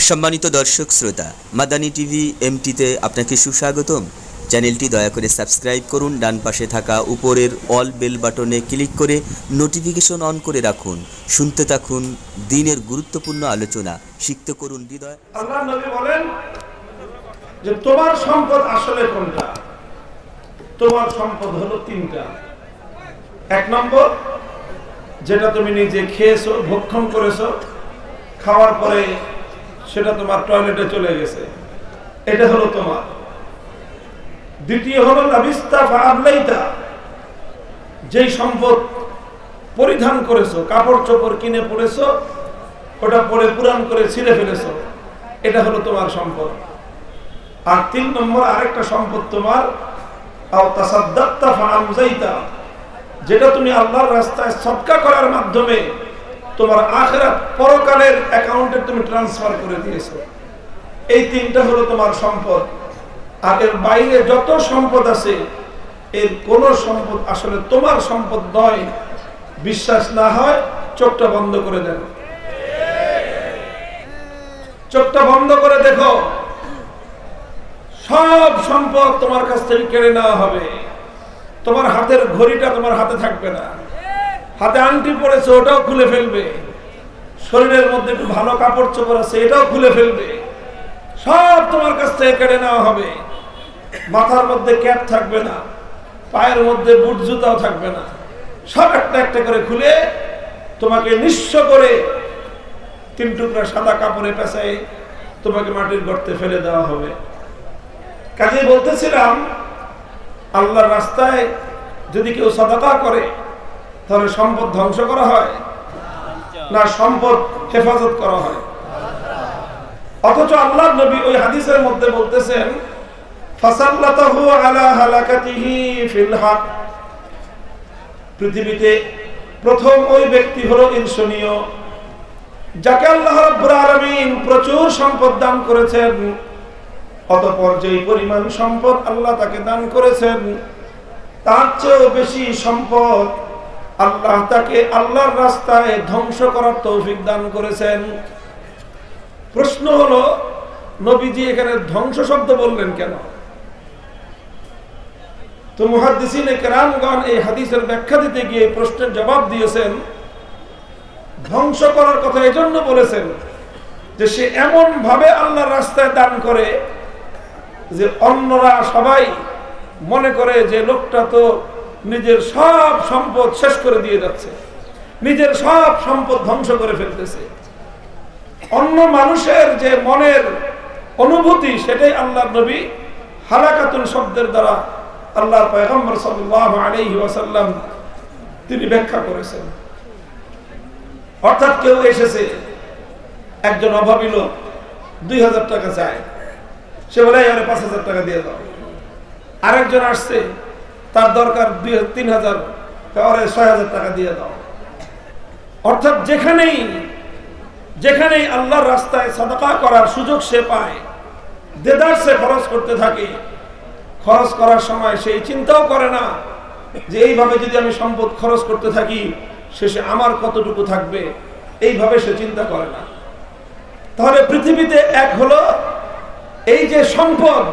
সম্মানিত দর্শক শ্রোতা, মাদানী টিভি এমটিতে আপনাকে সুস্বাগতম। চ্যানেলটি দয়া করে সাবস্ক্রাইব করুন। ডান পাশে থাকা উপরের অল বেল বাটনে ক্লিক করে নোটিফিকেশন অন করে রাখুন। শুনতে থাকুন দিনের গুরুত্বপূর্ণ আলোচনা, শিখতে করুন হৃদয়। আল্লাহর নবী বলেন যে তোমার সম্পদ আসলে কোনটা? তোমার সম্পদ হলো তিনটা। এক নম্বর, যেটা তুমি নিজে খেয়েছো, ভক্ষণ করেছো, খাওয়ার পরে সেটা তোমার টয়লেটে চলে গেছে, এটা হলো তোমার। দ্বিতীয় হলো লাবিস্তা ফাআবলাইতা, যেই সম্পদ পরিধান করেছো, কাপড় চোপড় কিনে পরেছো, ওটা পরে পুরান করে ছিঁড়ে ফেলেছো, এটা হলো তোমার সম্পদ। আর তিন নম্বর আরেকটা সম্পদ তোমার, আও তাসাদ্দাকতা ফাআমজাইতা, যেটা তুমি আল্লাহর রাস্তায় সদকা করার মাধ্যমে তোমার আখিরাত পরকালের অ্যাকাউন্টে তুমি ট্রান্সফার করে দিয়েছো। এই তিনটা হলো তোমার সম্পদ। আর এর বাইরে যত সম্পদ আছে, এর কোন সম্পদ আসলে তোমার সম্পদ নয়। বিশ্বাস না হয় চোখটা বন্ধ করে দেখো, চোখটা বন্ধ করে দেখো, সব সম্পদ তোমার কাছ থেকে কেড়ে নেওয়া হবে। তোমার হাতের ঘড়িটা তোমার হাতে থাকবে না, হাতে আংটি পরেছে ওটাও খুলে ফেলবে, শরীরের মধ্যে একটু ভালো কাপড় চোপড় আছে এটাও খুলে ফেলবে, সব তোমার কাছ থেকে কেড়ে নেওয়া হবে। মাথার মধ্যে ক্যাপ থাকবে না, পায়ের মধ্যে বুট জুতাও থাকবে না, সব একটা একটা করে খুলে তোমাকে নিঃস্ব করে তিন টুকরা সাদা কাপড়ে পেঁচাই তোমাকে মাটির গর্তে ফেলে দেওয়া হবে। কাজে বলতেছিলাম, আল্লাহর রাস্তায় যদি কেউ সাদাকা করে তাহলে সম্পদ ধ্বংস করা হয় না সম্পদ হেফাজত করা হয়? অথচ আল্লাহর নবী ওই হাদিসের মধ্যে বলতেছেন, ফাসাল্লাতাহু আলা হালাকাতিহি ফিল হক, পৃথিবীতে প্রথম ওই ব্যক্তি হলো ঈর্ষণীয়, যাকে আল্লাহ রাব্বুল আলামিন প্রচুর সম্পদ দান করেছেন, অতঃপর যেই পরিমাণ সম্পদ আল্লাহ তাকে দান করেছেন তার চেয়েও বেশি সম্পদ আল্লাহ তাকে আল্লাহর রাস্তায় ধ্বংস করার তৌফিক দান করেছেন। প্রশ্ন হলো, নবীজি এখানে ধ্বংস শব্দ বললেন কেন? তো মুহাদ্দিসিনে কেরামগণ এই হাদিসের ব্যাখ্যা দিতে গিয়ে প্রশ্নের জবাব দিয়েছেন, ধ্বংস করার কথা এজন্য বলেছেন যে সে এমন ভাবে আল্লাহর রাস্তায় দান করে যে অন্যরা সবাই মনে করে যে লোকটা তো নিজের সব সম্পদ শেষ করে দিয়ে যাচ্ছে, নিজের সব সম্পদ ধ্বংস করে ফেলতেছে। অন্য মানুষের যে মনের অনুভূতি, সেটাই আল্লাহর নবী হালাকাতুন শব্দের দ্বারা আল্লাহর পয়গম্বর সাল্লাল্লাহু আলাইহি ওয়াসাল্লাম তিনি ব্যাখ্যা করেছেন। অর্থাৎ কেউ এসেছে, একজন অভাবী লোক 2000 টাকা চায়, সে বলে আরে 5000 টাকা দিয়ে দাও। আরেকজন আসছে, তার দরকার 3000, আরে 6000 টাকা দিয়ে দাও। অর্থাৎ যেখানেই আল্লাহর রাস্তায় সাদাকা করার সুযোগ সে পায়, দেদার সে খরচ করতে থাকে। খরচ করার সময় সেই চিন্তাও করে না যে এইভাবে যদি আমি সম্পদ খরচ করতে থাকি শেষে আমার কতটুকু থাকবে, এইভাবে সে চিন্তা করে না। তাহলে পৃথিবীতে এক হলো এই যে সম্পদ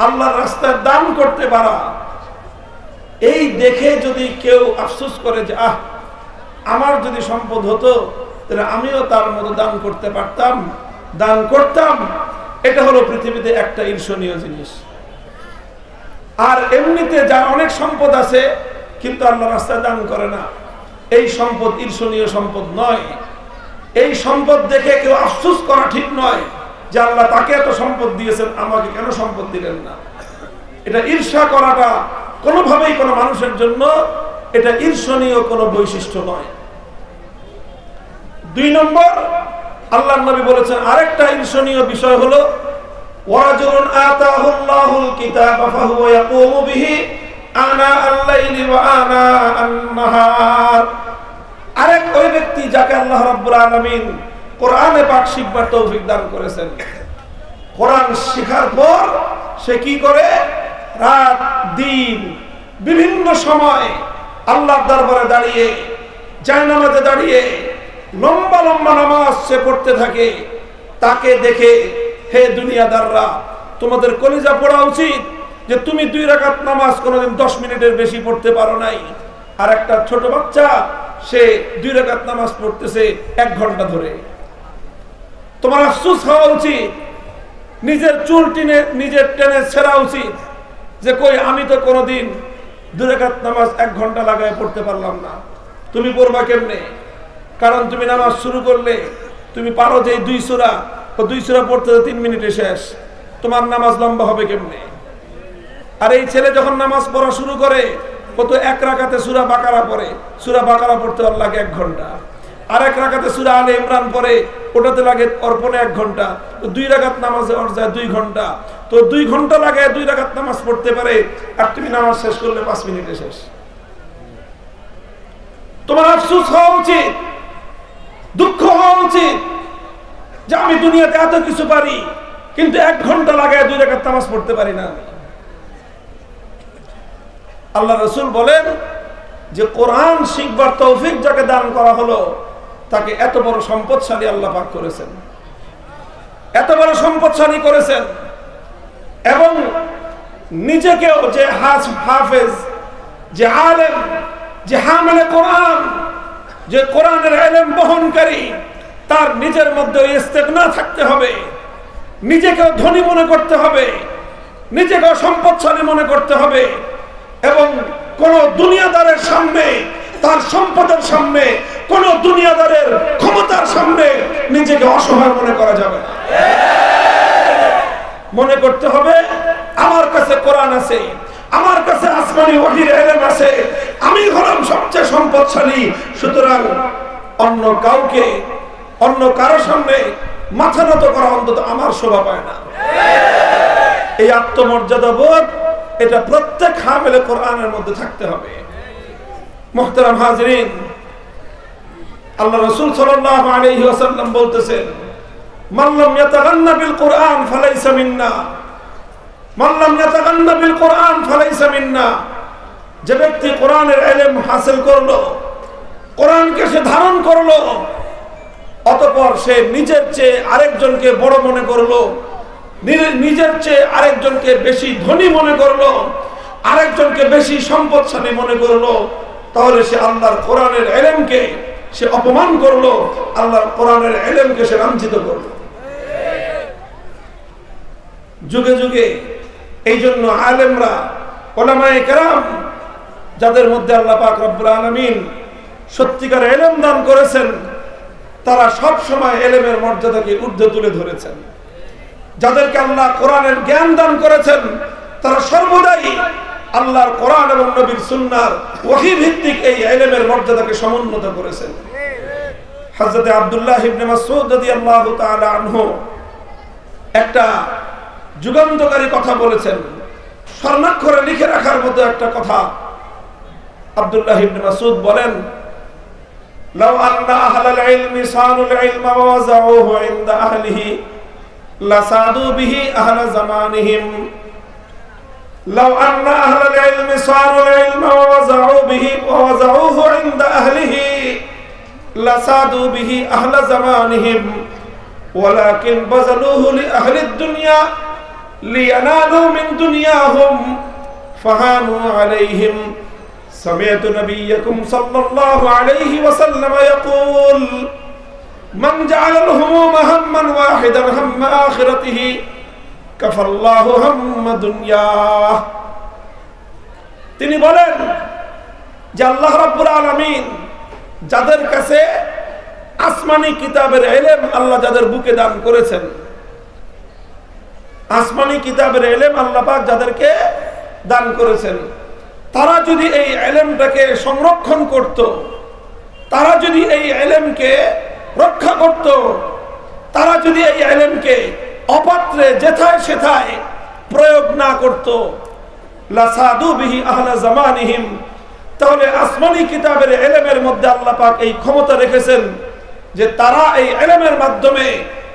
আল্লাহর রাস্তায় দান করতে পারা, এই দেখে যদি কেউ আফসোস করে যে আমার যদি সম্পদ হতো তাহলে আমিও তার মতো দান করতে পারতাম, দান করতাম, এটা হলো পৃথিবীতে একটা ঈর্ষণীয় জিনিস। আর এমনিতে যার অনেক সম্পদ আছে কিন্তু আল্লাহর রাস্তায় দান করে না, এই সম্পদ ঈর্ষণীয় সম্পদ নয়। এই সম্পদ দেখে কেউ আফসোস করা ঠিক নয় যে আল্লাহ তাকে এত সম্পদ দিয়েছেন, আমাকে কেন সম্পদ দিলেন না। এটা ঈর্ষা করাটা কোনোভাবেই কোনো মানুষের জন্য এটা ঈর্ষণীয় কোনো বৈশিষ্ট্য নয়। 2 নম্বর, আল্লাহর নবী বলেছেন আরেকটা ঈর্ষণীয় বিষয় হলো, ওয়ারাজুলুন আতাহুল্লাহুল কিতাবা ফাহুয়া ইয়াকুমু বিহি আনা আল-লাইলি ওয়া আনা আন-নাহার, আরেক ওই ব্যক্তি যাকে আল্লাহ রাব্বুল আলামিন কোরআনে পাক শিখবার তৌফিক দান করেছেন। কোরআন শেখার পর সে কি করে? রাত দিন বিভিন্ন সময় আল্লাহর দরবারে দাঁড়িয়ে, জায়নামাজে দাঁড়িয়ে লম্বা লম্বা নামাজ সে পড়তে থাকে। তাকে দেখে হে দুনিয়াদাররা তোমাদের কলিজা পড়া উচিত যে তুমি 2 রাকাত নামাজ কোনোদিন 10 মিনিটের বেশি পড়তে পারো নাই, আর একটা ছোট বাচ্চা সে 2 রাকাত নামাজ পড়তেছে 1 ঘন্টা ধরে। তোমার আফসোস হওয়া উচিত, নিজের চুল নিজের টেনে ছেঁড়া উচিত যে কই আমি তো কোনোদিন 2 রাকাত নামাজ 1 ঘন্টা লাগায় পড়তে পারলাম না। তুমি পড়বা কেমনে? কারণ তুমি নামাজ শুরু করলে তুমি পারো যে 2 সূরা ও 2 সূরা পড়তে 3 মিনিটে শেষ, তোমার নামাজ লম্বা হবে কেমনে? আর এই ছেলে যখন নামাজ পড়া শুরু করে ও তো 1 রাকাতে সূরা বাকারা পড়ে, সূরা বাকারা পড়তে ওর লাগে 1 ঘন্টা, আর 1 রাকাতে সূরা আলে ইমরান পড়ে, ওটাতে লাগে অর্পণে 1 ঘন্টা, তো 2 রাকাত নামাজে ওর যায় 2 ঘন্টা। তো 2 ঘন্টা লাগে 2 রাকাত নামাজ পড়তে পারে, আর তুমি নামাজ শেষ করলে 5 মিনিটে শেষ। তোমার আফসোস হওয়া উচিত, দুঃখ হওয়া উচিত যে আমি দুনিয়াতে এত কিছু পারি কিন্তু 1 ঘন্টা লাগায় 2 রাকাত নামাজ পড়তে পারি না। আল্লাহ রাসূল বলেন যে কোরআন শিখবার তৌফিক যাকে দান করা হলো তাকে এত বড় সম্পদশালী আল্লাহ পাক করেছেন, এত বড় সম্পদশালী করেছেন, এবং নিজেকেও যে হাফেজ, যে আলেম, যে হামিলে কোরআন, যে কোরআনের ইলম বহনকারী, তার নিজের মধ্যে ইস্তেগনা থাকতে হবে, নিজেকেও ধনী মনে করতে হবে, নিজেকেও সম্পদশালী মনে করতে হবে, এবং কোন দুনিয়াদারের সামনে, তার সম্পদের সামনে, কোন দুনিয়াদারের ক্ষমতার সামনে নিজেকে অসহায় মনে করা যাবে না। মনে করতে হবে আমার কাছে কোরআন আছে, আমার কাছে আসমানি ওহীর ইলম আছে, আমি হলাম সবচেয়ে সম্পদশালী, সুতরাং অন্য কাউকে, অন্য কারো সামনে মাথা নত করা অন্তত আমার শোভা পায় না। এই আত্মমর্যাদা বোধ এটা প্রত্যেক হামিলে কোরআনের মধ্যে থাকতে হবে। মুহতারাম হাজিরিন, আল্লাহ রাসূল সাল্লাল্লাহু আলাইহি ওয়াসাল্লাম বলতেছেন, মান লাম ইয়াতাগান্না বিল কোরআন ফালাইসা মিন্না, মান লাম ইয়াতাগান্না বিল কোরআন ফালাইসা মিন্না। যে ব্যক্তি কোরআনের ইলম হাসিল করলো, কোরআনকে সে ধারণ করলো, অতঃপর সে নিজের চেয়ে আরেকজনকে বড় মনে করলো, নিজের চেয়ে আরেকজনকে বেশি ধনী মনে করলো, আরেকজনকে বেশি সম্পদশালী মনে করলো, তাহলে সে আল্লাহর কোরআনের ইলমকে সে অপমান করলো, আল্লাহর কোরআনের ইলমকে সে লাঞ্ছিত করলো। যুগে যুগে এই জন্য আলেমরা, উলামায়ে কেরাম, যাদের মধ্যে আল্লাহ পাক রব্বুল আলামিন সত্যিকার ইলম দান করেছেন, তারা সব সময় ইলমের মর্যাদাকে ঊর্ধ্বে তুলে ধরেছেন। যাদেরকে আল্লাহ কোরআনের জ্ঞান দান করেছেন, তারা সর্বদাই আল্লাহর কোরআন এবং নবীর সুন্নাহর ওহী ভিত্তিক এই ইলমের মর্যাদাকে সমুন্নত করেছেন। হযরত আব্দুল্লাহ ইবনে মাসউদ রাদিয়াল্লাহু তাআলা আনহু একটা যুগান্তকারী কথা বলেছেন, স্বর্ণাক্ষরে লিখে রাখার মতো একটা কথা। আব্দুল্লাহ ইবনে মাসউদ বলেন, লাউ আন্না আহলাল ইলমি সানুল ইলমা ওয়া ওয়াযাউহু ইনদা আহলিহি লাসাদু বিহি আহলা জামানিহিম। লাউ আন্না আহলাল ইলমি সানুল ইলমা ওয়া ওয়াযাউ বিহি ওয়া ওয়াযাউহু ইনদা আহলিহি লাসাদু বিহি আহলা জামানিহিম ওয়ালাকিন বাযালুহু লি আহলিদ দুনিয়া লিয়ানালু মিন দুনিয়াহুম ফাহানু আলাইহিম। سمعت نبيكم صلى الله عليه وسلم يقول من جعل الهموم هما واحدا هم آخرته كفى الله هم دنياه। তিনি বলেন যে আল্লাহ রাব্বুল আলামিন যাদের কাছে আসমানি কিতাবের ইলম আল্লাহ যাদের বুকে দান করেছেন, আসমানি কিতাবের ইলম আল্লাহ পাক যাদেরকে দান করেছেন, তারা যদি এই ইলমটাকে সংরক্ষণ করত, তারা যদি এই ইলমকে রক্ষা করত, তারা যদি এই ইলমকে অপাত্রে যেথায় সেথায় প্রয়োগ না করত, লাসাদু বিহি আহলা জামানিহিম, তাহলে আসমানি কিতাবের ইলমের মধ্যে আল্লাহ পাক এই ক্ষমতা রেখেছেন যে তারা এই ইলমের মাধ্যমে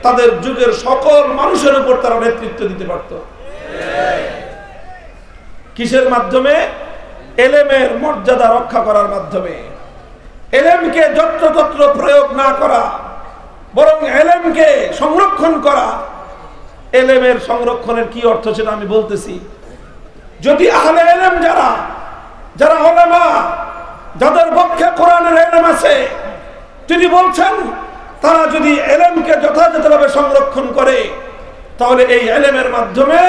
তাদের যুগের সকল মানুষের উপর তারা নেতৃত্ব দিতে পারত। কিসের মাধ্যমে? ইলমের মর্যাদা রক্ষা করার মাধ্যমে। ইলমকে যত্রতত্র প্রয়োগ না করা, বরং এলেমকে সংরক্ষণ করা। এলেমের সংরক্ষণের কি অর্থ সেটা আমি বলতেছি। যদি আহলে এলেম যারা উলামা, যাদের পক্ষে কোরআনের এলেম আছে, তিনি বলছেন তারা যদি এলেমকে যথাযথভাবে সংরক্ষণ করে, তাহলে এই এলেমের মাধ্যমে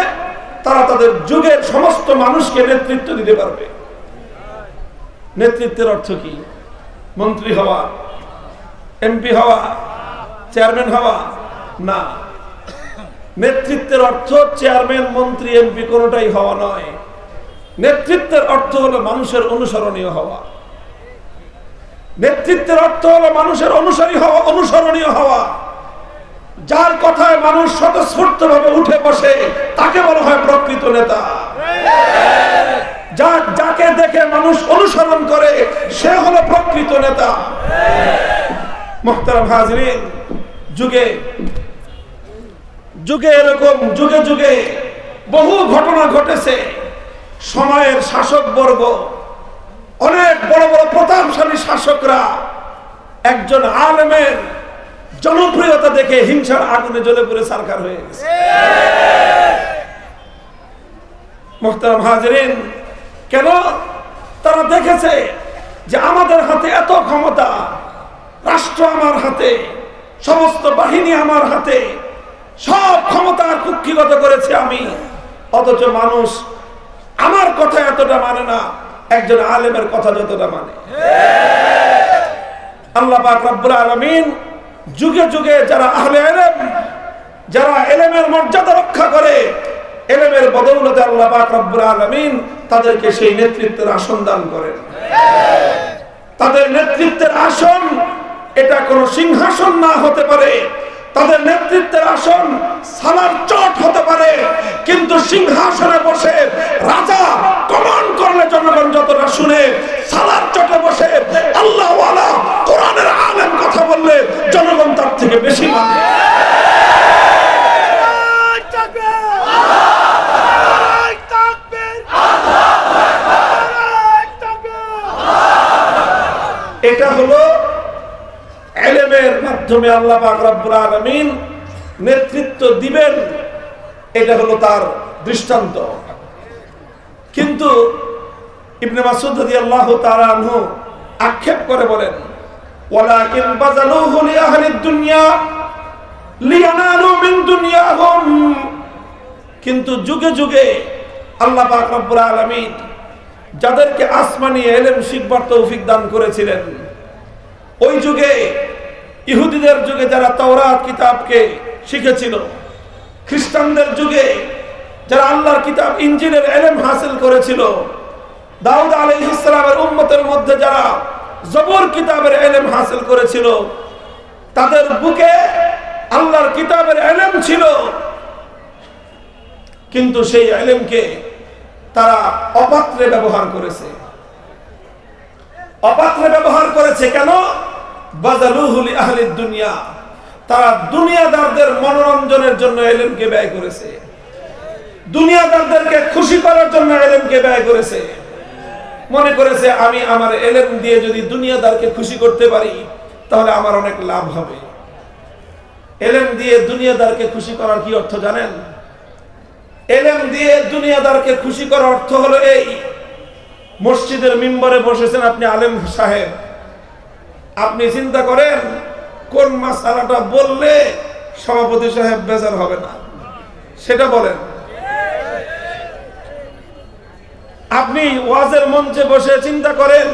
তারা তাদের যুগের সমস্ত মানুষকে নেতৃত্ব দিতে পারবে। নেতৃত্বের অর্থ কি? মন্ত্রী হওয়া, এমপি হওয়া, চেয়ারম্যান হওয়া না। নেতৃত্বের অর্থ চেয়ারম্যান, মন্ত্রী, এমপি কোনোটাই হওয়া নয়। নেতৃত্বের অর্থ হলো মানুষের অনুসরণীয় হওয়া। নেতৃত্বের অর্থ হলো মানুষের অনুসরণীয় হওয়া। যার কথায় মানুষ স্বতঃস্ফূর্তভাবে উঠে বসে তাকে বলা হয় প্রকৃত নেতা। যাকে দেখে মানুষ অনুসরণ করে সে হলো প্রকৃত নেতা। মুহতারাম হাজরিন, যুগে যুগে এরকম যুগে যুগে বহু ঘটনা ঘটেছে। সময়ের শাসক বর্গ, অনেক বড় বড় প্রতাপশালী শাসকরা একজন আলেমের জনপ্রিয়তা দেখে হিংসার আগুনে জ্বলে পুড়ে ছারখার হয়ে গেছে। মুহতারাম হাজরিন, কেন? তারা দেখেছে যে আমাদের হাতে এত ক্ষমতা, রাষ্ট্র আমার হাতে, সমস্ত বাহিনী আমার হাতে, সব ক্ষমতা কুক্ষিগত করেছে আমি, অথচ মানুষ আমার কথা এতটা মানে না একজন আলেমের কথা যতটা মানে। আল্লাহ পাক রব্বুল আলামিন যুগে যুগে যারা আহলে ইলম, যারা ইলমের মর্যাদা রক্ষা করে, ইলমের বদৌলতে আল্লাহ পাক রব্বুল আলামিন তাদেরকে সেই নেতৃত্বের আসন দান করেন। তাদের নেতৃত্বের আসন এটা কোনো সিংহাসন না হতে পারে, তাদের নেতৃত্বের আসন সালার চট হতে পারে, কিন্তু সিংহাসনে বসে রাজা কমান্ড করলে জনগণ যতটা শুনে, সালার চটে বসে আল্লাহ ওয়ালা কোরআনের আলেম কথা বললে জনগণ তার থেকে বেশি মানে। এটা হলো ইলমের মাধ্যমে আল্লাহ পাক রব্বুল আলামিন নেতৃত্ব দিবেন, এটা হলো তার দৃষ্টান্ত। কিন্তু ইবনে মাসউদ রাদিয়াল্লাহু তাআলা আনহু আক্ষেপ করে বলেন, ওয়ালাকিন বাযালুহু লিআহলিদ দুনিয়া লিয়ানালু মিন দুনিয়াহুম। কিন্তু যুগে যুগে আল্লাহ পাক রব্বুল আলামিন যাদেরকে আসমানি ইলম শিখবার তৌফিক দান করেছিলেন, ওই যুগে ইহুদিদের যুগে যারা তাওরাত কিতাবকে শিখেছিল, খ্রিস্টানদের যুগে যারা আল্লাহর কিতাব ইনজিলের ইলম হাসিল করেছিল, দাউদ আলাইহিস সালামের উম্মতের মধ্যে যারা জবর কিতাবের ইলম হাসিল করেছিল, তাদের বুকে আল্লাহর কিতাবের ইলম ছিল, কিন্তু সেই ইলমকে তারা অপাত্রে ব্যবহার করেছে। অপাত্রে ব্যবহার করেছে কেন? বাযালুহু লিআহলিদ দুনিয়া, তারা দুনিয়াদারদের মনোরঞ্জনের জন্য ইলমকে ব্যয় করেছে, দুনিয়াদারদেরকে খুশি করার জন্য ইলমকে ব্যয় করেছে। মনে করেছে আমি আমার ইলম দিয়ে যদি দুনিয়াদারকে খুশি করতে পারি তাহলে আমার অনেক লাভ হবে। ইলম দিয়ে দুনিয়াদারকে খুশি করার কি অর্থ জানেন? ইলম দিয়ে দুনিয়াদারকে খুশি করার অর্থ হলো এই, মসজিদের মিম্বরে বসেছেন আপনি আলেম সাহেব, আপনি চিন্তা করেন কোন মাসআলাটা বললে সভাপতি সাহেব বেজার হবে না, সেটা বলেন। আপনি ওয়াজের মঞ্চে বসে চিন্তা করেন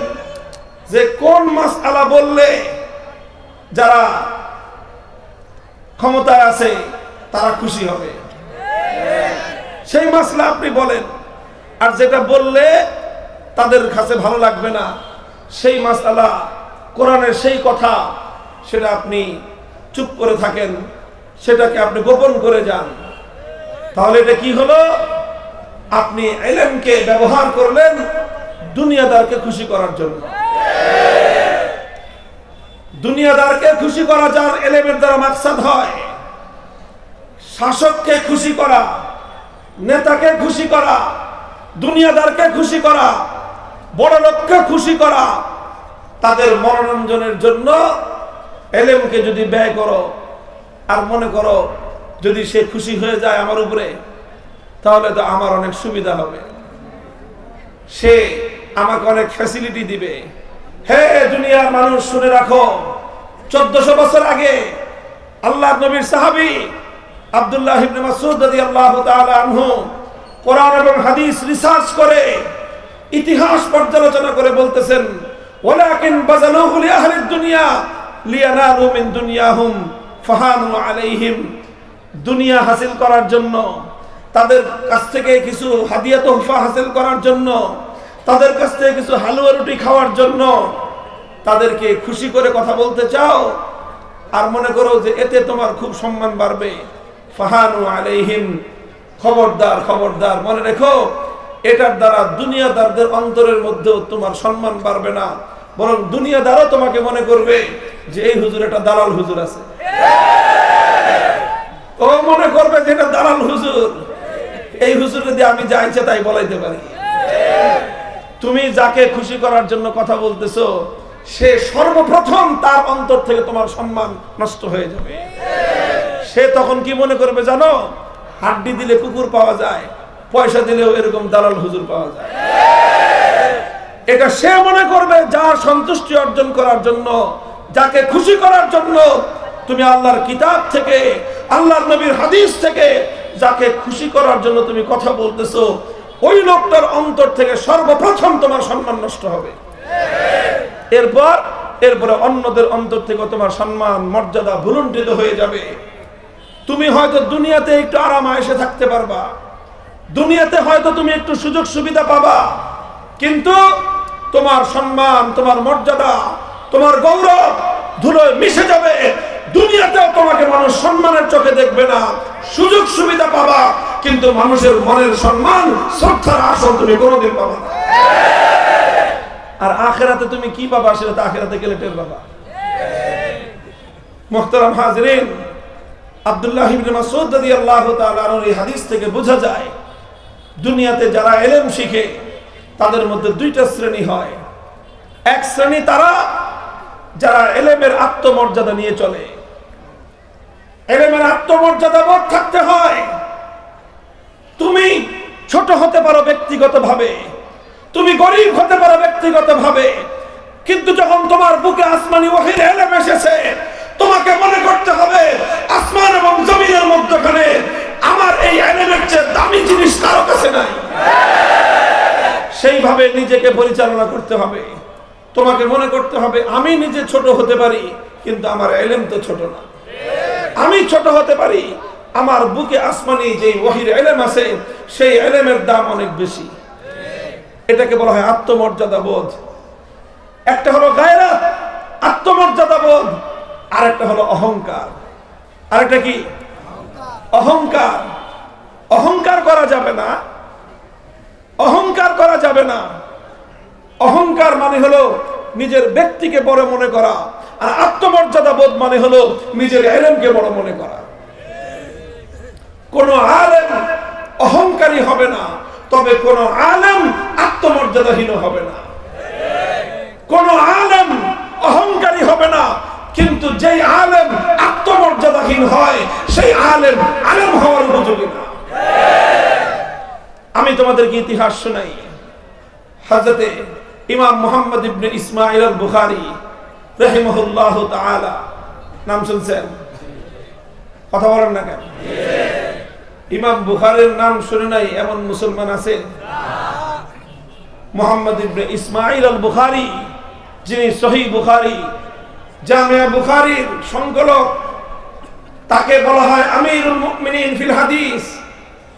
যে কোন মাসআলা বললে যারা ক্ষমতায় আছে তারা খুশি হবে, সেই মাসলা আপনি বলেন। আর যেটা বললে তাদের কাছে ভালো লাগবে না, সেই মাসআলা, কোরআনের সেই কথা, সেটা আপনি চুপ করে থাকেন, সেটাকে আপনি গোপন করে যান। তাহলে এটা কি হলো? আপনি ইলমকে ব্যবহার করলেন দুনিয়াদারকে খুশি করার জন্য। দুনিয়াদারকে খুশি করা যার ইলমের দ্বারা মাকসাদ হয়, শাসককে খুশি করা, নেতাকে খুশি করা, দুনিয়াদারকে খুশি করা, বড় লোককে খুশি করা, তাদের মনোরঞ্জনের জন্য এলেমকে যদি ব্যয় করো আর মনে করো যদি সে খুশি হয়ে যায় আমার উপরে, তাহলে তো আমার অনেক সুবিধা হবে, সে আমাকে অনেক ফ্যাসিলিটি দিবে। হে দুনিয়ার মানুষ, শুনে রাখো, 1400 বছর আগে আল্লাহর নবীর সাহাবী আব্দুল্লাহ ইবনে মাসউদ রাদিয়াল্লাহু তাআলা আনহু কোরআন এবং হাদিস রিসার্চ করে, ইতিহাস পর্যালোচনা করে বলতেছেন, ওয়ালাকিন বাযালুহু লি আহলিদ দুনিয়া লিয়ানালু মিন দুনিয়াহুম ফাহানু আলাইহিম। দুনিয়া হাসিল করার জন্য, তাদের কাছ থেকে কিছু হাদিয়া তোহফা হাসিল করার জন্য, তাদের কাছ থেকে কিছু হালুয়া রুটি খাওয়ার জন্য তাদেরকে খুশি করে কথা বলতে চাও আর মনে করো যে এতে তোমার খুব সম্মান বাড়বে, ফাহানু আলাইহিম, খবরদার খবরদার, মনে রেখো এটার দ্বারা দুনিয়াদারদের অন্তরের মধ্যেও তোমার সম্মান বাড়বে না, বরং দুনিয়াদারও তোমাকে মনে করবে যে এই হুজুর একটা দালাল হুজুর আছে, ও মনে করবে যে এটা দালাল হুজুর, এই হুজুর যদি আমি যা ইচ্ছা তাই বলাইতে পারি। তুমি যাকে খুশি করার জন্য কথা বলতেছো, সে সর্বপ্রথম তার অন্তর থেকে তোমার সম্মান নষ্ট হয়ে যাবে। সে তখন কি মনে করবে জানো, হাড্ডি দিলে কুকুর পাওয়া যায়, পয়সা দিলেও এরকম দালাল হুজুর পাওয়া যায়। এটা সে মনে করবে যার সন্তুষ্টি অর্জন করার জন্য, যাকে খুশি করার জন্য তুমি আল্লাহর কিতাব থেকে, আল্লাহর নবীর হাদিস থেকে যাকে খুশি করার জন্য তুমি কথা বলতেছো, ওই লোকটার অন্তর থেকে সর্বপ্রথম তোমার সম্মান নষ্ট হবে। এরপরে অন্যদের অন্তর থেকে তোমার সম্মান মর্যাদা ভুলুণ্ঠিত হয়ে যাবে। তুমি হয়তো দুনিয়াতে একটু আরাম আয়েশে থাকতে পারবা, দুনিয়াতে হয়তো তুমি একটু সুযোগ সুবিধা পাবা, কিন্তু তোমার সম্মান, তোমার মর্যাদা, তোমার গৌরব ধুলোয় মিশে যাবে। দুনিয়াতেও তোমাকে মানুষ সম্মানের চোখে দেখবে না, সুযোগ সুবিধা পাবা, কিন্তু মানুষের মনের সম্মান, শ্রদ্ধার আসন তুমি কোনোদিন পাবা না। আর আখিরাতে তুমি কি পাবা, সেটা তো আখিরাতে গেলে টের পাবা। মুহতারাম হাজিরিন, আব্দুল্লাহ ইবনে মাসউদ রাদিয়াল্লাহু তাআলা আনহুর এই হাদিস থেকে বোঝা যায়, দুনিয়াতে যারা ইলম শিখে তাদের মধ্যে দুইটা শ্রেণী হয়। এক শ্রেণী তারা যারা ইলমের আত্মমর্যাদা নিয়ে চলে। ইলমের আত্মমর্যাদা বোধ থাকতে হয়। তুমি ছোট হতে পারো ব্যক্তিগতভাবে, তুমি গরিব হতে পারো ব্যক্তিগতভাবে, কিন্তু যখন তোমার বুকে আসমানি ওহীর ইলম এসেছে, তোমাকে মনে করতে হবে আসমান এবং জমিনের মধ্যখানে আমার এই ইলমের চেয়ে দামি জিনিস কারো কাছে নাই। সেইভাবে নিজেকে পরিচালনা করতে হবে। তোমাকে মনে করতে হবে আমি নিজে ছোট হতে পারি, কিন্তু আমার ইলম তো ছোট না। আমি ছোট হতে পারি, আমার বুকে আসমানি যে ওহীর ইলম আছে, সেই ইলমের দাম অনেক বেশি। এটাকে বলা হয় আত্মমর্যাদা বোধ। একটা হলো গায়রাত, আত্মমর্যাদা বোধ, আর একটা হলো অহংকার। আরেকটা কি? অহংকার। অহংকার করা যাবে না, অহংকার করা যাবে না। অহংকার মানে হলো নিজের ব্যক্তিকে বড় মনে করা, আর আত্মমর্যাদা বোধ মানে হলো নিজের ইলমকে বড় মনে করা। কোন আলেম অহংকারী হবে না, তবে কোন আলেম আত্মমর্যাদাহীন হবে না। কোন আলেম অহংকারী হবে না, কিন্তু যেই আলেম আত্মমর্যাদাহীন হয় সেই আলেম আলেম হওয়ার উপযোগী না। আমি তোমাদেরকে ইতিহাস শোনাই। হযরতে ইমাম মুহাম্মদ ইবনে ইসমাঈল আল বুখারী রাহিমাহুল্লাহু তাআলা, নাম শুনছেন? কথা বলেন না কেন? ইমাম বুখারীর নাম শুনে নাই এমন মুসলমান আছে? মুহাম্মদ ইবনে ইসমাঈল আল বুখারী, যিনি সহিহ বুখারী, জামিয়া বুখারীর সংকলক, তাকে বলা হয় আমিরুল মুমিনিন ফিল হাদিস,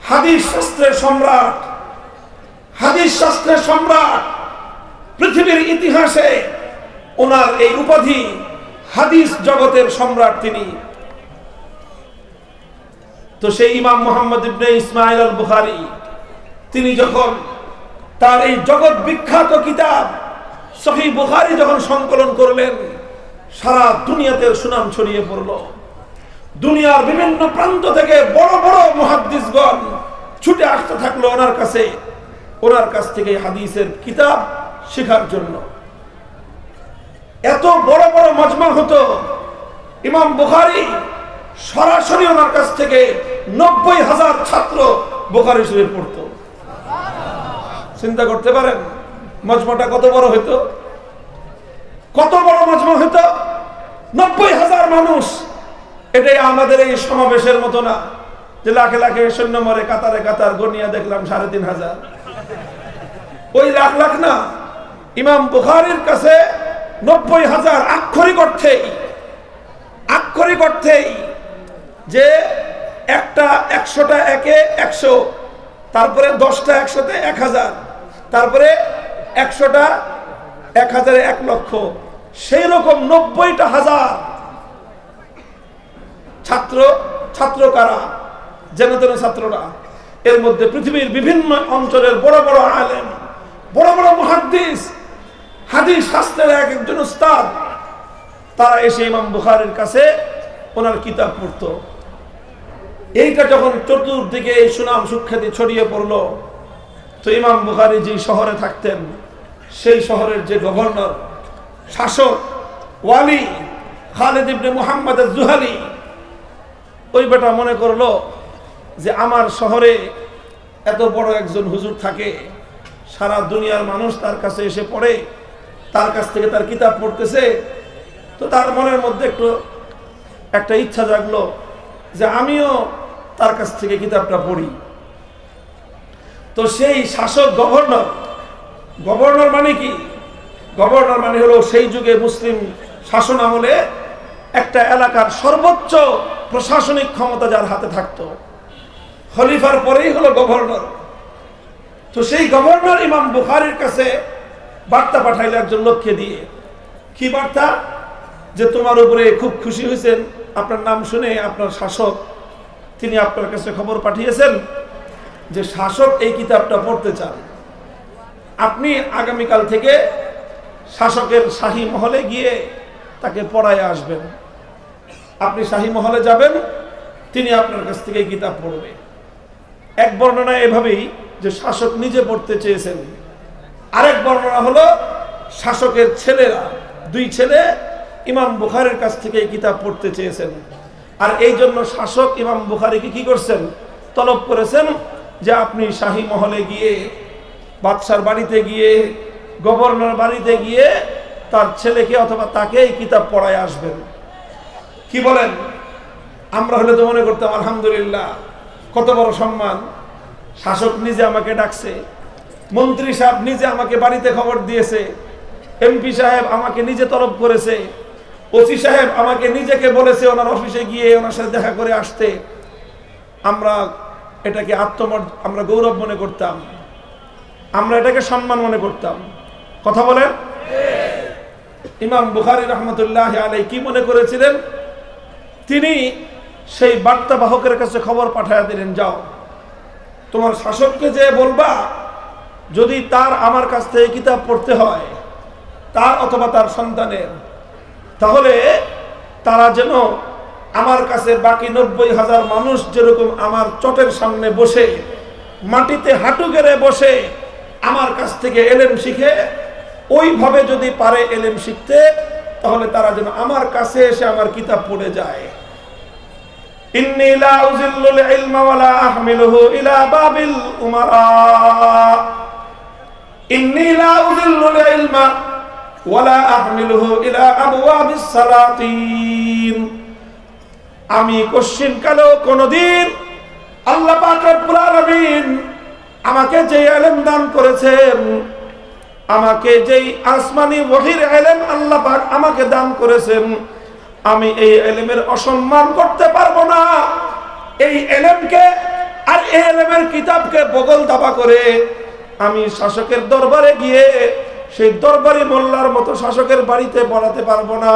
হাদিস শাস্ত্রের সম্রাট। হাদিস শাস্ত্রের সম্রাট। পৃথিবীর ইতিহাসে ওনার এই উপাধি, হাদিস জগতের সম্রাট তিনি। তো সেই ইমাম মুহাম্মদ ইবনে ইসমাঈল আল বুখারী, তিনি যখন তার এই জগৎ বিখ্যাত কিতাব সহিহ বুখারী যখন সংকলন করলেন, সারা দুনিয়াতে সুনাম ছড়িয়ে পড়ল। দুনিয়ার বিভিন্ন প্রান্ত থেকে বড় বড় মুহাদ্দিসগণ ছুটে আসতে থাকলো ওনার কাছে, ওনার কাছ থেকে হাদিসের কিতাব শেখার জন্য। এত বড় বড় মজমা হতো, ইমাম বুখারী সরাসরি ওনার কাছ থেকে 90,000 ছাত্র বুখারী শরীফ পড়তো। চিন্তা করতে পারেন মজমাটা কত বড় হইতো, কত বড় মজমা হইতো। 90,000 মানুষ। এটাই আমাদের এই সমাবেশের মতো না যে লাখে লাখে সৈন্য মরে কাতারে কাতার গনিয়া দেখলাম 3,500। ওই লাখ লাখ না, ইমাম বুখারীর কাছে 90,000 আক্ষরিক অর্থেই যে একটা 100টা একে 100, তারপরে 10টা 100তে 1000, তারপরে 100টা 1000-এ 1 লক্ষ, সেই রকম 90টা হাজার ছাত্র কারা? যেন তেন ছাত্ররা। এর মধ্যে পৃথিবীর বিভিন্ন অঞ্চলের বড় বড় আলেম, বড় বড় মুহাদ্দিস, হাদিস শাস্ত্রের এক একজন উস্তাদ, তারা এসে ইমাম বুখারীর কাছে ওনার কিতাব পড়তো। এইটা যখন চতুর্দিকে এই সুনাম সুখ্যাতি ছড়িয়ে পড়লো, তো ইমাম বুখারী যে শহরে থাকতেন সেই শহরের যে গভর্নর, শাসক, ওয়ালি খালিদ ইবনে মুহাম্মদ আজ-জুহালি, ওই বেটা মনে করলো যে আমার শহরে এত বড় একজন হুজুর থাকে, সারা দুনিয়ার মানুষ তার কাছে এসে পড়ে, তার কাছ থেকে তার কিতাব পড়তেছে, তো তার মনের মধ্যে একটা ইচ্ছা জাগলো যে আমিও তার কাছ থেকে কিতাবটা পড়ি। তো সেই শাসক গভর্নর মানে কি? গভর্নর মানে হলো সেই যুগে মুসলিম শাসন আমলে একটা এলাকার সর্বোচ্চ প্রশাসনিক ক্ষমতা যার হাতে থাকতো, খলিফার পরেই হলো গভর্নর। তো সেই গভর্নর ইমাম বুখারীর কাছে বার্তা পাঠাইল একজন লোককে দিয়ে। কি বার্তা? যে তোমার উপরে খুব খুশি হয়েছেন, আপনার নাম শুনে আপনার শাসক তিনি আপনার কাছে খবর পাঠিয়েছেন যে শাসক এই কিতাবটা পড়তে চান। আপনি আগামীকাল থেকে শাসকের শাহী মহলে গিয়ে তাকে পড়ায় আসবেন। আপনি শাহী মহলে যাবেন, তিনি আপনার কাছ থেকে কিতাব পড়বে। এক বর্ণনা এভাবেই যে শাসক নিজে পড়তে চেয়েছেন, আরেক বর্ণনা হলো শাসকের ছেলেরা, 2 ছেলে ইমাম বুখারীর কাছ থেকে এই কিতাব পড়তে চেয়েছেন। আর এই জন্য শাসক ইমাম বুখারীকে কি করছেন? তলব করেছেন যে আপনি শাহী মহলে গিয়ে, বাদশার বাড়িতে গিয়ে, গভর্নর বাড়িতে গিয়ে তার ছেলেকে অথবা তাকে এই কিতাব পড়ায় আসবেন। কি বলেন? আমরা হলে তো মনে করতাম আলহামদুলিল্লাহ, কত বড় সম্মান, শাসক নিজে আমাকে ডাকছে, মন্ত্রী সাহেব নিজে আমাকে বাড়িতে খবর দিয়েছে, এমপি সাহেব আমাকে নিজে তলব করেছে, ওসি সাহেব আমাকে নিজেকে বলেছে ওনার অফিসে গিয়ে ওনার সাথে দেখা করে আসতে। আমরা এটাকে আমরা গৌরব মনে করতাম, আমরা এটাকে সম্মান মনে করতাম। কথা বলেন? ইমাম বুখারী রাহমাতুল্লাহি আলাইহি কি মনে করেছিলেন? তিনি সেই বার্তা বাহকের কাছে খবর পাঠায় দিলেন, যাও তোমার শাসককে যে বলবা যদি তার আমার কাছ থেকে কিতাব পড়তে হয়, তার অথবা তার সন্তানের, তাহলে তারা যেন আমার কাছে বাকি 90,000 মানুষ যেরকম আমার চটের সামনে বসে, মাটিতে হাঁটু গেড়ে বসে আমার কাছ থেকে এলেম শিখে, ওইভাবে যদি পারে এলেম শিখতে, তাহলে তারা যেন আমার কাছে এসে আমার কিতাব পড়ে যায়। ইন্নী লা উযিল্লুল ইলমা ওয়া লা আহমিলুহু ইলা বাবিল উমারা, ইন্নী লা উযিল্লুল ইলমা ওয়া লা আহমিলুহু ইলা আবওয়াবিস সালাতিন। আমি কোশ্চিন কালেও কোনদিন আল্লাহ পাক রব্বুল আলামিন আমাকে যে ইলম দান করেছেন, আমাকে যেই আসমানি ওহীর ইলম আল্লাহ পাক আমাকে দান করেছেন, আমি এই ইলমের অসম্মান করতে পারবো না। এই ইলমকে আর এই ইলমের কিতাবকে বগল দাবা করে আমি শাসকের দরবারে গিয়ে সেই দরবারি মোল্লার মতো শাসকের বাড়িতে পড়াতে পারবো না।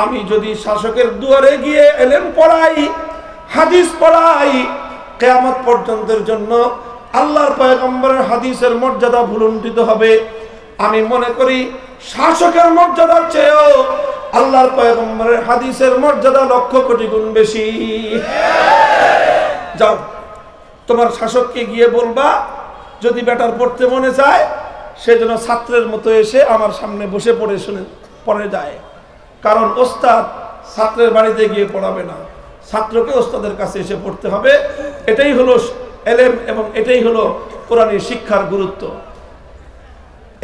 আমি যদি শাসকের দুয়ারে গিয়ে ইলম পড়াই, হাদিস পড়াই, কিয়ামত পর্যন্তের জন্য আল্লাহর পয়গম্বরের হাদিসের মর্যাদা ভুলুণ্ঠিত হবে। আমি মনে করি শাসকের মর্যাদার চেয়েও আল্লাহর পয়গম্বরের হাদিসের মর্যাদা 1,00,000 কোটি গুণ বেশি। যাও তোমার শাসককে গিয়ে বলবা যদি বেটার পড়তে মনে চায় সে যেন ছাত্রের মতো এসে আমার সামনে বসে পড়ে যায়। কারণ ওস্তাদ ছাত্রের বাড়িতে গিয়ে পড়াবে না, ছাত্রকে ওস্তাদের কাছে এসে পড়তে হবে। এটাই হলো এলেম এবং এটাই হলো কোরআনের শিক্ষার গুরুত্ব।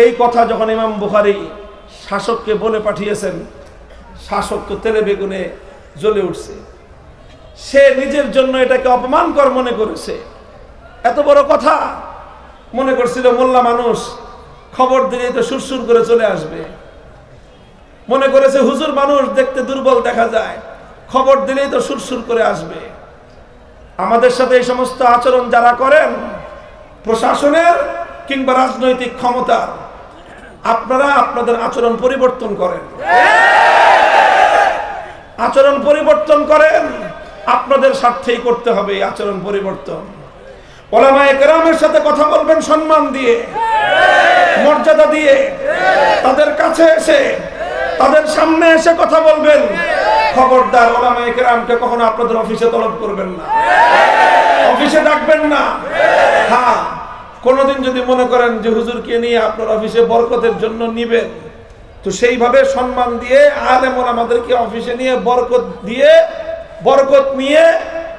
এই কথা যখন ইমাম বুখারী শাসককে বলে পাঠিয়েছেন, শাসক তো তেলে বেগুনে জ্বলে উঠছে। সে নিজের জন্য এটাকে অপমানকর মনে করেছে। এত বড় কথা মনে করছিল মোল্লা মানুষ, খবর দিলেই তো সুরসুর করে চলে আসবে। মনে করেছে হুজুর মানুষ, দেখতে দুর্বল দেখা যায়, খবর দিলেই তো সুরসুর করে আসবে। আমাদের সাথে এই সমস্ত আচরণ যারা করেন, প্রশাসনের কিংবা রাজনৈতিক ক্ষমতার, আপনারা আপনাদের আচরণ পরিবর্তন করেন, আচরণ পরিবর্তন করেন। আপনাদের স্বার্থেই করতে হবে এই আচরণ পরিবর্তন। ওলামায়ে কেরামের সাথে কথা বলবেন সম্মান দিয়ে, মর্যাদা দিয়ে, তাদের কাছে এসে, তাদের সামনে এসে কথা বলবেন। খবরদার ওলামায়ে কেরামকে কখনো আপনাদের অফিসে তলব করবেন না, অফিসে ডাকবেন না। হ্যাঁ, কোনোদিন যদি মনে করেন যে হুজুরকে নিয়ে আপনার অফিসে বরকতের জন্য নিবেন, তো সেইভাবে সম্মান দিয়ে আলেম ওলামাদেরকে অফিসে নিয়ে বরকত নিয়ে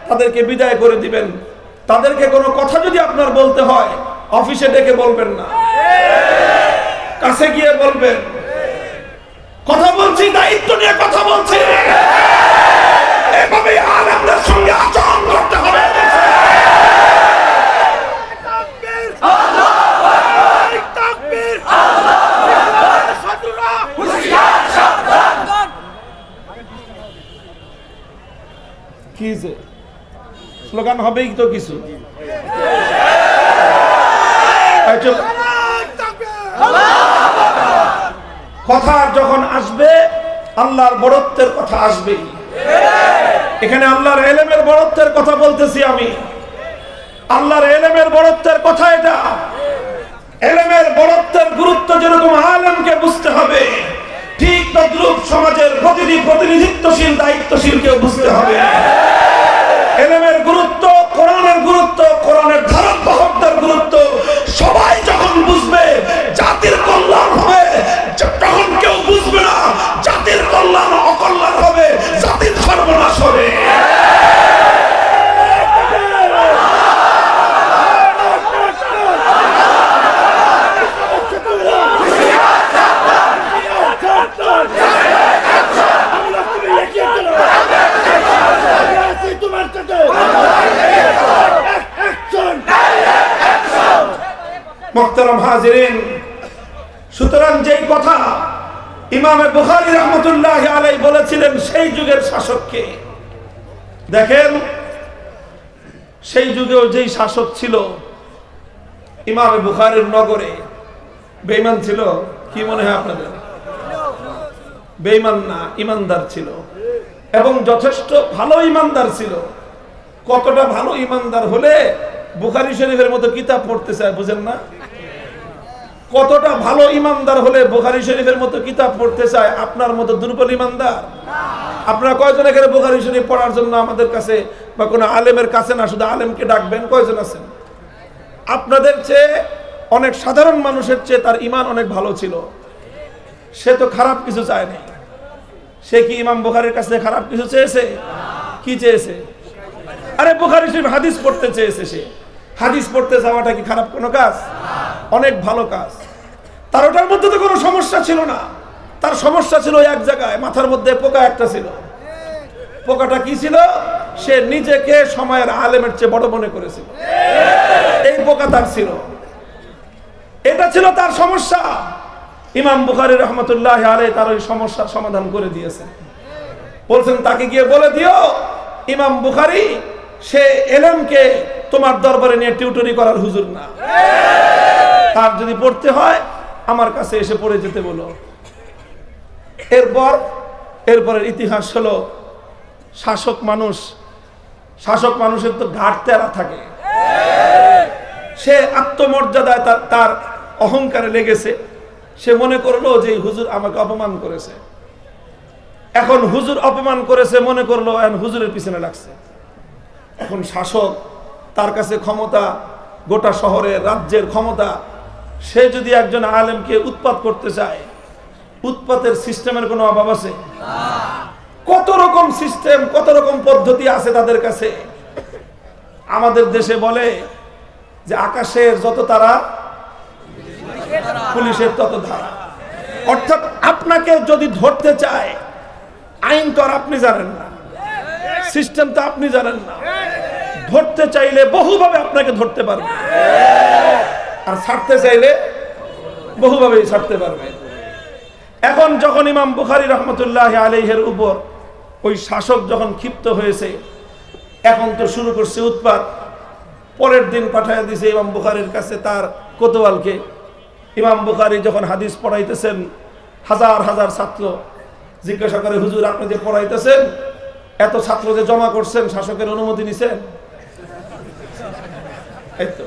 তাদেরকে বিদায় করে দিবেন। তাদেরকে কোনো কথা যদি আপনার বলতে হয়, অফিসে ডেকে বলবেন না, কাছে গিয়ে বলবেন। কথা বলছি, দায়িত্ব নিয়ে কথা বলছি, এভাবে আলেমদের সঙ্গে আচরণ করতে হবে। কি যে স্লোগান হবেই তো কিছু। কথা যখন আসবে, আল্লাহর বড়ত্বের কথা আসবেই। এখানে আল্লাহর এলেমের বড়ত্বের কথা বলতেছি আমি, আল্লাহর এলেমের বড়ত্বের কথা। এটা এলেমের বড়ত্বের গুরুত্ব যেরকম আলেমকে বুঝতে হবে, ঠিক তদ্রূপ সমাজের প্রতিটি প্রতিনিধিত্বশীল দায়িত্বশীলকেও বুঝতে হবে। এলেমের গুরুত্ব, কোরআনের গুরুত্ব, কোরআনের ধারক বাহকদের গুরুত্ব সবাই যখন বুঝবে, জাতির কল্যাণ হবে। যখন কেউ বুঝবে না, জাতির কল্যাণ অকল্যাণ হবে, জাতির সর্বনাশ হবে। মুহতারাম হাজিরিন, সুতরাং যেই কথা ইমাম বুখারী রাহমাতুল্লাহি আলাইহি বলেছিলেন সেই যুগের শাসককে, দেখেন সেই যুগেও যেই শাসক ছিল ইমাম বুখারীর নগরে, বেঈমান ছিল। কি মনে হয় আপনাদের? বেঈমান না, ইমানদার ছিল, এবং যথেষ্ট ভালো ইমানদার ছিল। কতটা ভালো ইমানদার হলে বুখারী শরীফের মতো কিতাব পড়তে চায়, বুঝেন না? কতটা ভালো ইমানদার হলে বুখারী শরীফের মতো কিতাব পড়তে চায়? আপনার মতো দুর্বল ইমানদার। আপনারা কয়জন এখানে বুখারী শরীফ পড়ার জন্য আমাদের কাছে বা কোনো আলেমের কাছে না, শুধু আলেমকে ডাকবেন? কয়জন আছেন? আপনাদের চেয়ে, অনেক সাধারণ মানুষের চেয়ে তার ঈমান অনেক ভালো ছিল। সে তো খারাপ কিছু চায় নাই। সে কি ইমাম বুখারীর কাছে খারাপ কিছু চেয়েছে? কি চেয়েছে? আরে বুখারী শরীফ হাদিস পড়তে চেয়েছে। সে হাদিস পড়তে যাওয়াটা কি খারাপ কোনো কাজ? অনেক ভালো কাজ। তার ওটার মধ্যে তো কোনো সমস্যা ছিল না। তার সমস্যা ছিল এক জায়গায়, মাথার মধ্যে পোকা একটা ছিল। পোকাটা কি ছিল? সে নিজেকে সময়ের আলেমের চেয়ে বড় মনে করেছিল। এই পোকা তার ছিল, এটা ছিল তার সমস্যা। ইমাম বুখারী রাহমাতুল্লাহি আলাইহি তার ওই সমস্যার সমাধান করে দিয়েছেন। বলছেন তাকে গিয়ে বলে দিও, ইমাম বুখারী সে এলেমকে তোমার দরবারে নিয়ে টিউটরি করার হুজুর না। তার যদি পড়তে হয় আমার কাছে এসে পড়ে যেতে বলো। এরপরের ইতিহাস হলো, শাসক মানুষের তো ঘাট তেরা থাকে। সে আত্মমর্যাদায় তার অহংকারে লেগেছে। সে মনে করলো যে হুজুর আমাকে অপমান করেছে। এখন হুজুর অপমান করেছে মনে করলো, এখন হুজুরের পিছনে লাগছে। এখন শাসক, তার কাছে ক্ষমতা, গোটা শহরের রাজ্যের ক্ষমতা। সে যদি একজন আলেমকে উৎপাত করতে চায়, উৎপাতের সিস্টেমের কোনো অভাব আছে? কত রকম সিস্টেম, কত রকম পদ্ধতি আছে তাদের কাছে। আমাদের দেশে বলে যে আকাশের যত তারা পুলিশের তত ধারা। অর্থাৎ আপনাকে যদি ধরতে চায়, আইন তো আর আপনি জানেন না, সিস্টেম তো আপনি জানেন না, ধরতে চাইলে বহুভাবে আপনাকে ধরতে পারবে, আর ছাড়তে চাইলে বহুভাবেই ছাড়তে পারবে। এখন যখন ইমাম বুখারী রহমতুল্লাহ আলাইহির উপর ওই শাসক যখন ক্ষিপ্ত হয়েছে, এখন তো শুরু করছে উৎপাত। পরের দিন পাঠায় দিয়েছে ইমাম বুখারীর কাছে তার কোতোয়ালকে। ইমাম বুখারী যখন হাদিস পড়াইতেছেন, হাজার হাজার ছাত্র জিজ্ঞাসা করে, হুজুর আপনি যে পড়াইতেছেন, এত ছাত্র যে জমা করছেন, শাসকের অনুমতি নিছেন? এই তো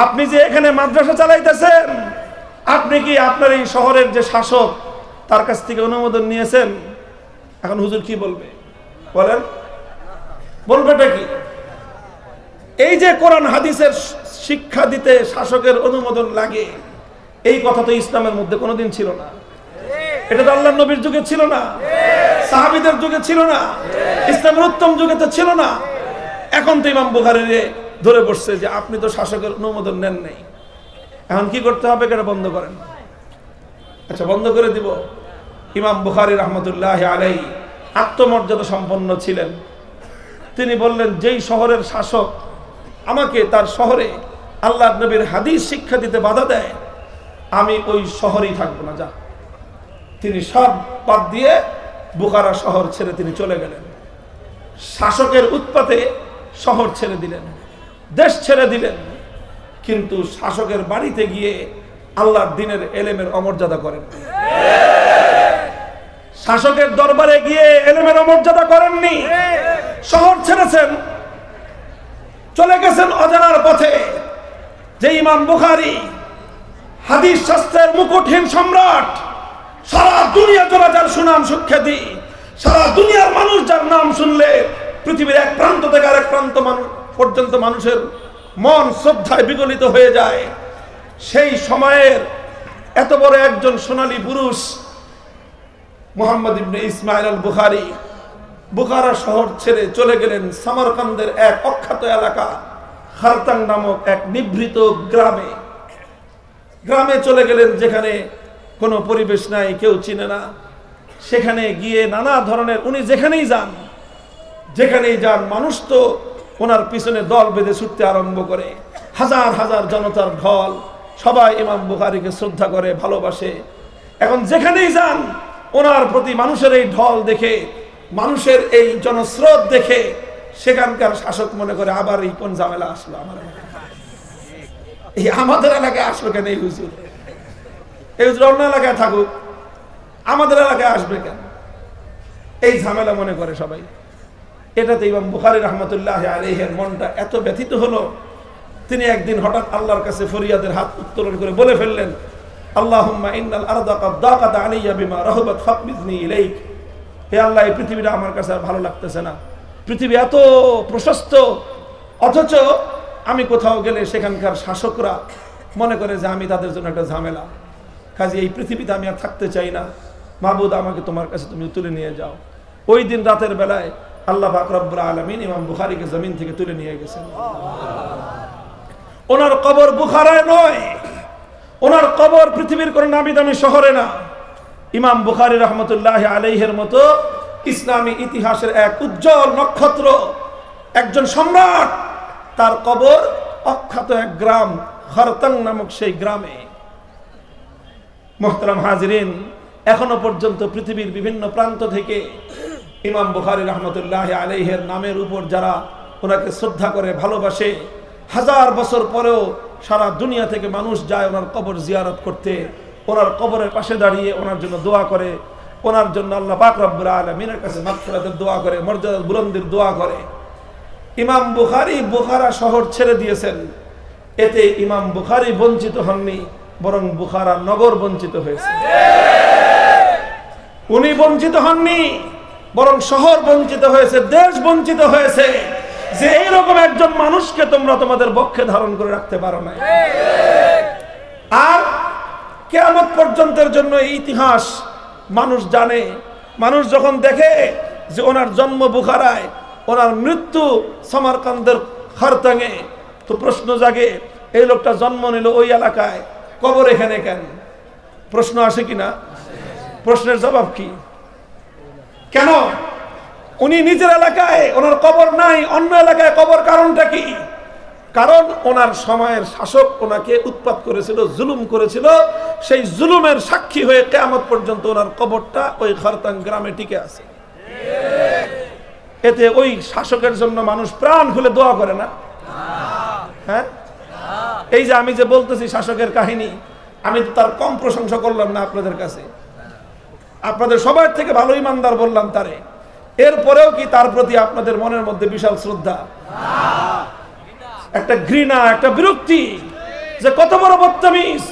আপনি যে এখানে মাদ্রাসা চালাইতেছেন, আপনি কি আপনার এই শহরের যে শাসক তার কাছ থেকে অনুমোদন নিয়েছেন? এখন হুজুর কি বলবে বলেন? বলবেটা কি? এই যে কোরআন হাদিসের শিক্ষা দিতে শাসকের অনুমোদন লাগে, এই কথা তো ইসলামের মধ্যে কোনোদিন ছিল না। এটা তো আল্লাহর নবীর যুগে ছিল না, সাহাবীদের যুগে ছিল না, ইসলামের উত্তম যুগে তো ছিল না। এখন তো ইমাম বুখারীরে ধরে বসছে যে আপনি তো শাসকের অনুমোদন নেন নাই। এখন কি করতে হবে? এটা বন্ধ করেন। আচ্ছা, বন্ধ করে দিব। ইমাম বুখারী রহমতুল্লাহ আলাইহি আত্মমর্যাদা সম্পন্ন ছিলেন। তিনি বললেন, যেই শহরের শাসক আমাকে তার শহরে আল্লাহর নবীর হাদিস শিক্ষা দিতে বাধা দেয়, আমি ওই শহরেই থাকবো না। যা। তিনি সব বাদ দিয়ে বুখারা শহর ছেড়ে তিনি চলে গেলেন। শাসকের উৎপাতে শহর ছেড়ে দিলেন, দেশ ছেড়ে দিলেন, কিন্তু শাসকের বাড়িতে গিয়ে আল্লাহর দ্বীনের এলেমের অমর্যাদা করেন। শাসকের দরবারে গিয়ে এলেমের অমর্যাদা করেননি। শহর ছেড়েছেন, চলে গেছেন অজানার পথে। যে ইমাম বুখারী হাদিস শাস্ত্রের মুকুটহীন সম্রাট, সারা দুনিয়া জোড়া যার সুনাম সুখ্যাতি, সারা দুনিয়ার মানুষ যার নাম শুনলে পৃথিবীর এক প্রান্ত থেকে আরেক প্রান্ত পর্যন্ত মানুষের মন শ্রদ্ধায় বিগলিত হয়ে যায়, সেই সময়ের এত বড় একজন সোনালী পুরুষ মুহাম্মদ ইবনে ইসমাইল আল বুখারী বুখারা শহর ছেড়ে চলে গেলেন সামারকান্দের এক অখ্যাত এলাকা খারতাং নামক এক নিভৃত গ্রামে। গ্রামে চলে গেলেন যেখানে কোনো পরিবেশ নাই, কেউ চিনে না। সেখানে গিয়ে নানা ধরনের, উনি যেখানেই যান মানুষ তো ওনার পিছনে দল বেঁধে ছুটতে আরম্ভ করে। হাজার হাজার জনতার ঢল, সবাই ইমাম বুখারীকে শ্রদ্ধা করে, ভালোবাসে। এখন যেখানেই যান ওনার প্রতি মানুষের এই ঢল দেখে, মানুষের এই জনস্রোত দেখে সেখানকার শাসক মনে করে, আবার এই কোন ঝামেলা আসলো আমার এলাকায়, এই আমাদের এলাকায় আসলো কেন? এই হুজুর অন্য এলাকায় থাকুক, আমাদের এলাকায় আসবে কেন? এই ঝামেলা মনে করে সবাই। এটাতে ইমাম বুখারী রহমতুল্লাহ আলাইহির মনটা এত ব্যথিত হলো, তিনি একদিন হঠাৎ আল্লাহর কাছে ফরিয়াদের হাত উত্তোলন করে বলে ফেললেন, আল্লাহুম্মা ইন্নাল আরদা কাদ দাকাত আলাইয়া বিমা রাহাবাত ফাকবিজনি ইলাইক। হে আল্লাহ, এই পৃথিবীটা আমার কাছে আর ভালো লাগতেছে না। পৃথিবী এত প্রশস্ত, অথচ আমি কোথাও গেলে সেখানকার শাসকরা মনে করে যে আমি তাদের জন্য একটা ঝামেলা। কাজে এই পৃথিবীতে আমি আর থাকতে চাই না। মাবুদ, আমাকে তোমার কাছে তুমি তুলে নিয়ে যাও। ওই দিন রাতের বেলায় আল্লাহ পাক রব্বুল আলামিন ইমাম বুখারীকে জমিন থেকে তুলে নিয়ে গেছেন। ওনার কবর বুখারায় নয়, ওনার কবর পৃথিবীর কোন নামি দামি শহরে না। ইমাম বুখারী রহমতুল্লাহ আলাইহির মতো ইসলামী ইতিহাসের এক উজ্জ্বল নক্ষত্র, একজন সম্রাট, তার কবর অখ্যাত এক গ্রাম খারতাং নামক সেই গ্রামে। মুহতারাম হাজিরিন, এখনো পর্যন্ত পৃথিবীর বিভিন্ন প্রান্ত থেকে ইমাম বুখারী রহমতুল্লাহ আলাইহির নামের উপর যারা ওনাকে শ্রদ্ধা করে, ভালোবাসে, হাজার বছর পরেও সারা দুনিয়া থেকে মানুষ যায় ওনার কবর জিয়ারত করতে, ওনার কবরের পাশে দাঁড়িয়ে ওনার জন্য দোয়া করে, ওনার জন্য আল্লাহ পাক রব্বুল আলামিনের কাছে মাগফিরাতের দোয়া করে, মর্যাদা বুলন্দির দোয়া করে। ইমাম বুখারী বুখারা শহর ছেড়ে দিয়েছেন, এতে ইমাম বুখারী বঞ্চিত হননি, বরং বুখারা নগর বঞ্চিত হয়েছে। উনি বঞ্চিত হননি, বরং শহর বঞ্চিত হয়েছে, দেশ বঞ্চিত হয়েছে, যে এইরকম একজন মানুষকে তোমরা তোমাদের বক্ষে ধারণ করে রাখতে পারো না। আর কিয়ামত পর্যন্তের জন্য এই ইতিহাস মানুষ জানে মানুষ যখন দেখে যে ওনার জন্ম বুখারায়, ওনার মৃত্যু সামারকান্দের খারতাঙে, তো প্রশ্ন জাগে এই লোকটা জন্ম নিল ওই এলাকায়, কবর এখানে কেন? প্রশ্ন আসে কিনা? প্রশ্নের জবাব কি? কেন উনি নিজের এলাকায় ওনার কবর নাই, অন্য এলাকায় কবর? কারণটা কি? কারণ ওনার সময়ের শাসক ওনাকে উৎপাত করেছিল, জুলুম করেছিল। সেই জুলুমের সাক্ষী হয়ে কিয়ামত পর্যন্ত ওনার কবরটা ওই খারতাং গ্রামে টিকে আছে। এতে ওই শাসকের জন্য মানুষ প্রাণ খুলে দোয়া করে না? হ্যাঁ, এই যে আমি যে বলতেছি শাসকের কাহিনী, আমি তো তার কম প্রশংসা করলাম না আপনাদের কাছে। আপনাদের সবার থেকে ভালো ইমানদার বললাম তারে, এরপরেও কি তার প্রতি আপনাদের মনের মধ্যে বিশাল শ্রদ্ধা, একটা ঘৃণা, একটা বিরক্তি যে কত বড় বদতমিজ!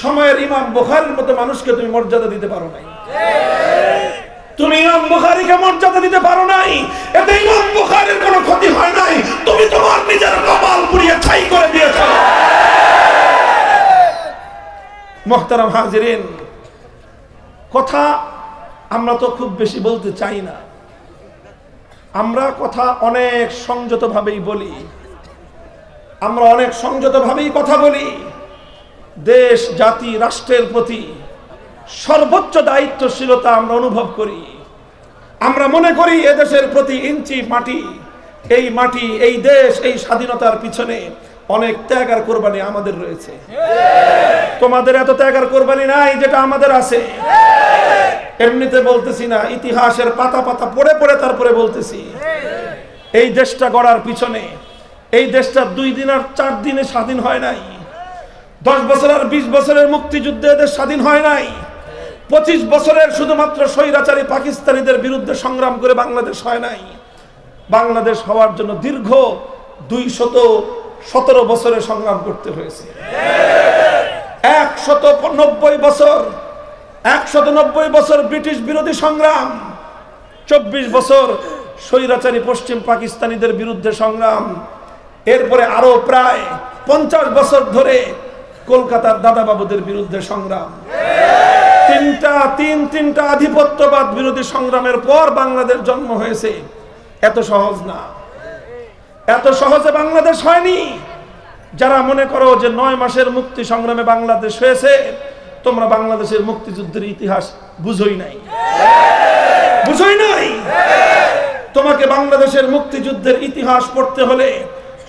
সময়ের ইমাম বুখারীর মতো মানুষকে তুমি মর্যাদা দিতে পারো নাই। তুমি ইমাম বুখারীকে মর্যাদা দিতে পারো নাই, এতে ইমাম বুখারীর কোনো ক্ষতি হয় নাই, তুমি তোমার নিজের কপাল পুড়িয়ে ছাই করে দিয়েছো। মুহতারাম হাজিরিন, কথা আমরা তো খুব বেশি বলতে চাই না, আমরা কথা অনেক সংযতভাবেই বলি, আমরা অনেক সংযতভাবেই কথা বলি। দেশ, জাতি, রাষ্ট্রের প্রতি সর্বোচ্চ দায়িত্বশীলতা আমরা অনুভব করি। আমরা মনে করি এদেশের প্রতি ইঞ্চি মাটি, এই মাটি, এই দেশ, এই স্বাধীনতার পিছনে অনেক ত্যাগ আর কোরবানি আমাদের রয়েছে। তোমাদের এত ত্যাগ আর কোরবানি নাই যেটা আমাদের আছে। এমনিতে বলতেছি না, ইতিহাসের পাতা পাতা পড়ে পড়ে তারপরে বলতেছি। এই দেশটা গড়ার পিছনে, এই দেশটা 2 দিন আর 4 দিনে স্বাধীন হয় নাই। 10 বছর আর 20 বছরের মুক্তিযুদ্ধে এদের স্বাধীন হয় নাই। 25 বছরের শুধুমাত্র স্বৈরাচারী পাকিস্তানিদের বিরুদ্ধে সংগ্রাম করে বাংলাদেশ হয় নাই। বাংলাদেশ হওয়ার জন্য দীর্ঘ 217 বছরের সংগ্রাম করতে হয়েছে। 190 বছর ব্রিটিশ বিরোধী সংগ্রাম, 24 বছর স্বৈরাচারী পশ্চিম পাকিস্তানিদের বিরুদ্ধে সংগ্রাম, এরপরে আরো প্রায় 50 বছর ধরে কলকাতার দাদাবাবুদের বিরুদ্ধে সংগ্রাম। তিনটা আধিপত্যবাদ বিরোধী সংগ্রামের পর বাংলাদেশ জন্ম হয়েছে। এত সহজ না, এত সহজে বাংলাদেশ হয়নি। যারা মনে করো যে 9 মাসের মুক্তি সংগ্রামে বাংলাদেশ হয়েছে, তোমরা বাংলাদেশের মুক্তিযুদ্ধের ইতিহাস বুঝোই নাই। তোমাকে বাংলাদেশের মুক্তিযুদ্ধের ইতিহাস পড়তে হলে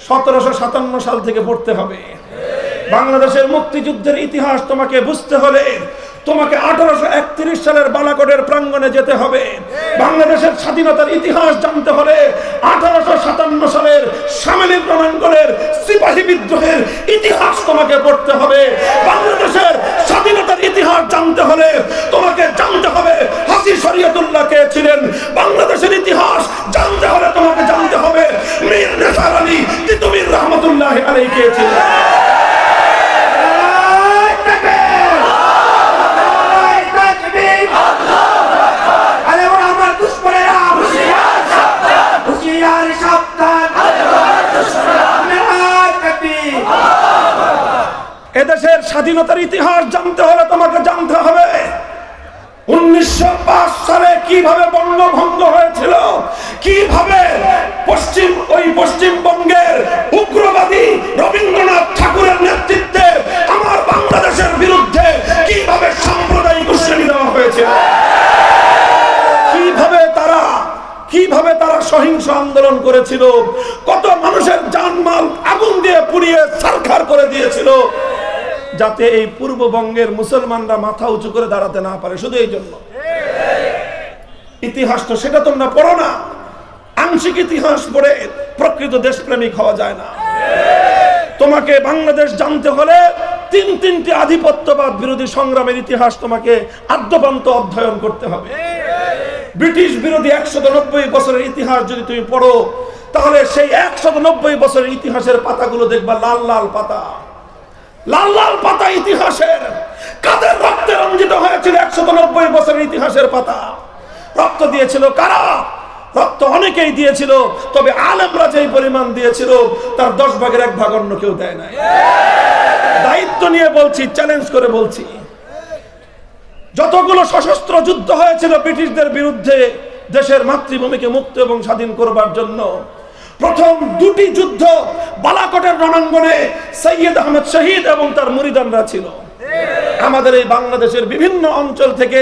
1757 সাল থেকে পড়তে হবে। বাংলাদেশের মুক্তিযুদ্ধের ইতিহাস তোমাকে বুঝতে হলে তোমাকে 1831 সালের বালাকোটের প্রাঙ্গণে যেতে হবে। বাংলাদেশের স্বাধীনতার ইতিহাস জানতে হলে 1857 সালের শামলী রণাঙ্গনের সিপাহী বিদ্রোহের ইতিহাস তোমাকে পড়তে হবে। বাংলাদেশের স্বাধীনতার ইতিহাস জানতে হলে তোমাকে জানতে হবে হাজী শরীয়তুল্লাহ কে ছিলেন। বাংলাদেশের ইতিহাস জানতে হলে তোমাকে জানতে হবে মীর নেসার আলী তিতুমীর রহমাতুল্লাহ আলাইহি কে ছিলেন। এদেশের স্বাধীনতার ইতিহাস জানতে হলে তোমাকে জানতে হবে 1905 সালে কিভাবে বঙ্গভঙ্গ হয়েছিল, কিভাবে পশ্চিমবঙ্গের উগ্রবাদী রবীন্দ্রনাথ ঠাকুরের নেতৃত্বে আমার বাংলাদেশের বিরুদ্ধে কিভাবে সাম্প্রদায়িক উস্কানি দেওয়া হয়েছিল, কিভাবে তারা সহিংস আন্দোলন করেছিল, কত মানুষের জানমাল আগুন দিয়ে পুড়িয়ে ছারখার করে দিয়েছিল, যাতে এই পূর্ববঙ্গের মুসলমানরা মাথা উঁচু করে দাঁড়াতে না পারে। শুধু এই জন্য ইতিহাস তো সেটা তোমরা পড়ো না। আংশিক ইতিহাস পড়ে প্রকৃত দেশপ্রেমিক হওয়া যায় না। তোমাকে বাংলাদেশ জানতে হলে তিনটি আধিপত্যবাদ বিরোধী সংগ্রামের ইতিহাস তোমাকে আদ্যপান্ত অধ্যয়ন করতে হবে। ব্রিটিশ বিরোধী 190 বছরের ইতিহাস যদি তুমি পড়ো, তাহলে সেই 190 বছরের ইতিহাসের পাতাগুলো দেখবা লাল লাল পাতা, লাল লাল পাতা ইতিহাসের। কাদের রক্তে রঞ্জিত হয়েছিল 190 বছরের ইতিহাসের পাতা? রক্ত দিয়েছিল কারা? রক্ত অনেকেই দিয়েছিল, তবে আলেমরা যেই পরিমাণ দিয়েছিল তার 10 ভাগের 1 ভাগ অন্য কেউ দেয় নাই। দায়িত্ব নিয়ে বলছি, চ্যালেঞ্জ করে বলছি, যতগুলো সশস্ত্র যুদ্ধ হয়েছিল ব্রিটিশদের বিরুদ্ধে দেশের মাতৃভূমিকে মুক্ত এবং স্বাধীন করবার জন্য, প্রথম দুটি যুদ্ধ বালাকোটের রণাঙ্গনে সৈয়দ আহমদ শহীদ এবং তার মুরিদানরা ছিল। আমাদের এই বাংলাদেশের বিভিন্ন অঞ্চল থেকে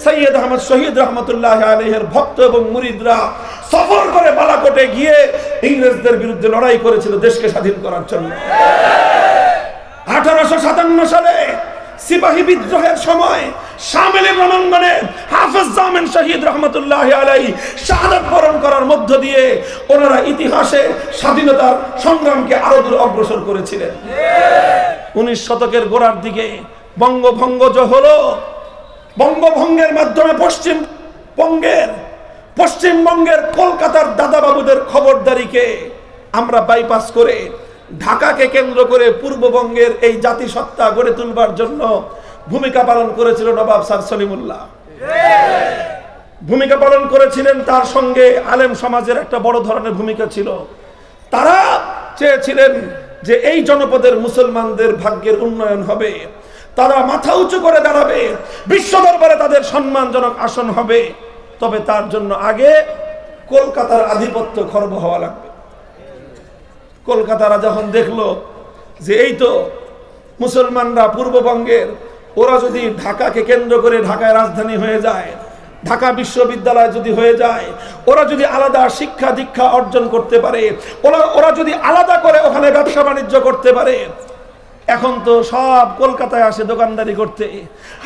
সৈয়দ আহমদ শহীদ রহমতুল্লাহ আলাইহির ভক্ত এবং মুরিদরা সফর করে বালাকোটে গিয়ে ইংরেজদের বিরুদ্ধে লড়াই করেছিল দেশকে স্বাধীন করার জন্য। 1857 সালে সিপাহী বিদ্রোহের সময় শামিলের রণাঙ্গনে হাফেজ জামিন শহীদ রহমতুল্লাহ আলাইহি শাহাদাত বরণ করার মধ্য দিয়ে ওনারা ইতিহাসে স্বাধীনতার সংগ্রামকে আরো দূর অগ্রসর করেছিলেন। 19 শতকের গোড়ার দিকে বঙ্গভঙ্গ হলো। বঙ্গভঙ্গের মাধ্যমে পশ্চিমবঙ্গের কলকাতার দাদাবাবুদের খবরদারিকে আমরা বাইপাস করে ঢাকাকে কেন্দ্র করে পূর্ববঙ্গের এই জাতিসত্তা গড়ে তুলবার জন্য ভূমিকা পালন করেছিল নবাব স্যার সলিমুল্লাহ। ভূমিকা পালন করেছিলেন, তার সঙ্গে আলেম সমাজের একটা বড় ধরনের ভূমিকা ছিল। তারা চেয়েছিলেন যে এই জনপদের মুসলমানদের ভাগ্যের উন্নয়ন হবে, তারা মাথা উঁচু করে দাঁড়াবে, বিশ্ব দরবারে তাদের সম্মানজনক আসন হবে। তবে তার জন্য আগে কলকাতার আধিপত্য খর্ব হওয়া লাগবে। কলকাতারা যখন দেখলো যে এই তো মুসলমানরা পূর্ববঙ্গের, ওরা যদি ঢাকাকে কেন্দ্র করে ঢাকায় রাজধানী হয়ে যায়, ঢাকা বিশ্ববিদ্যালয় যদি হয়ে যায়, ওরা যদি আলাদা শিক্ষা দীক্ষা অর্জন করতে পারে, ওরা যদি আলাদা করে ওখানে ব্যবসা বাণিজ্য করতে পারে। এখন তো সব কলকাতায় আসে দোকানদারি করতে,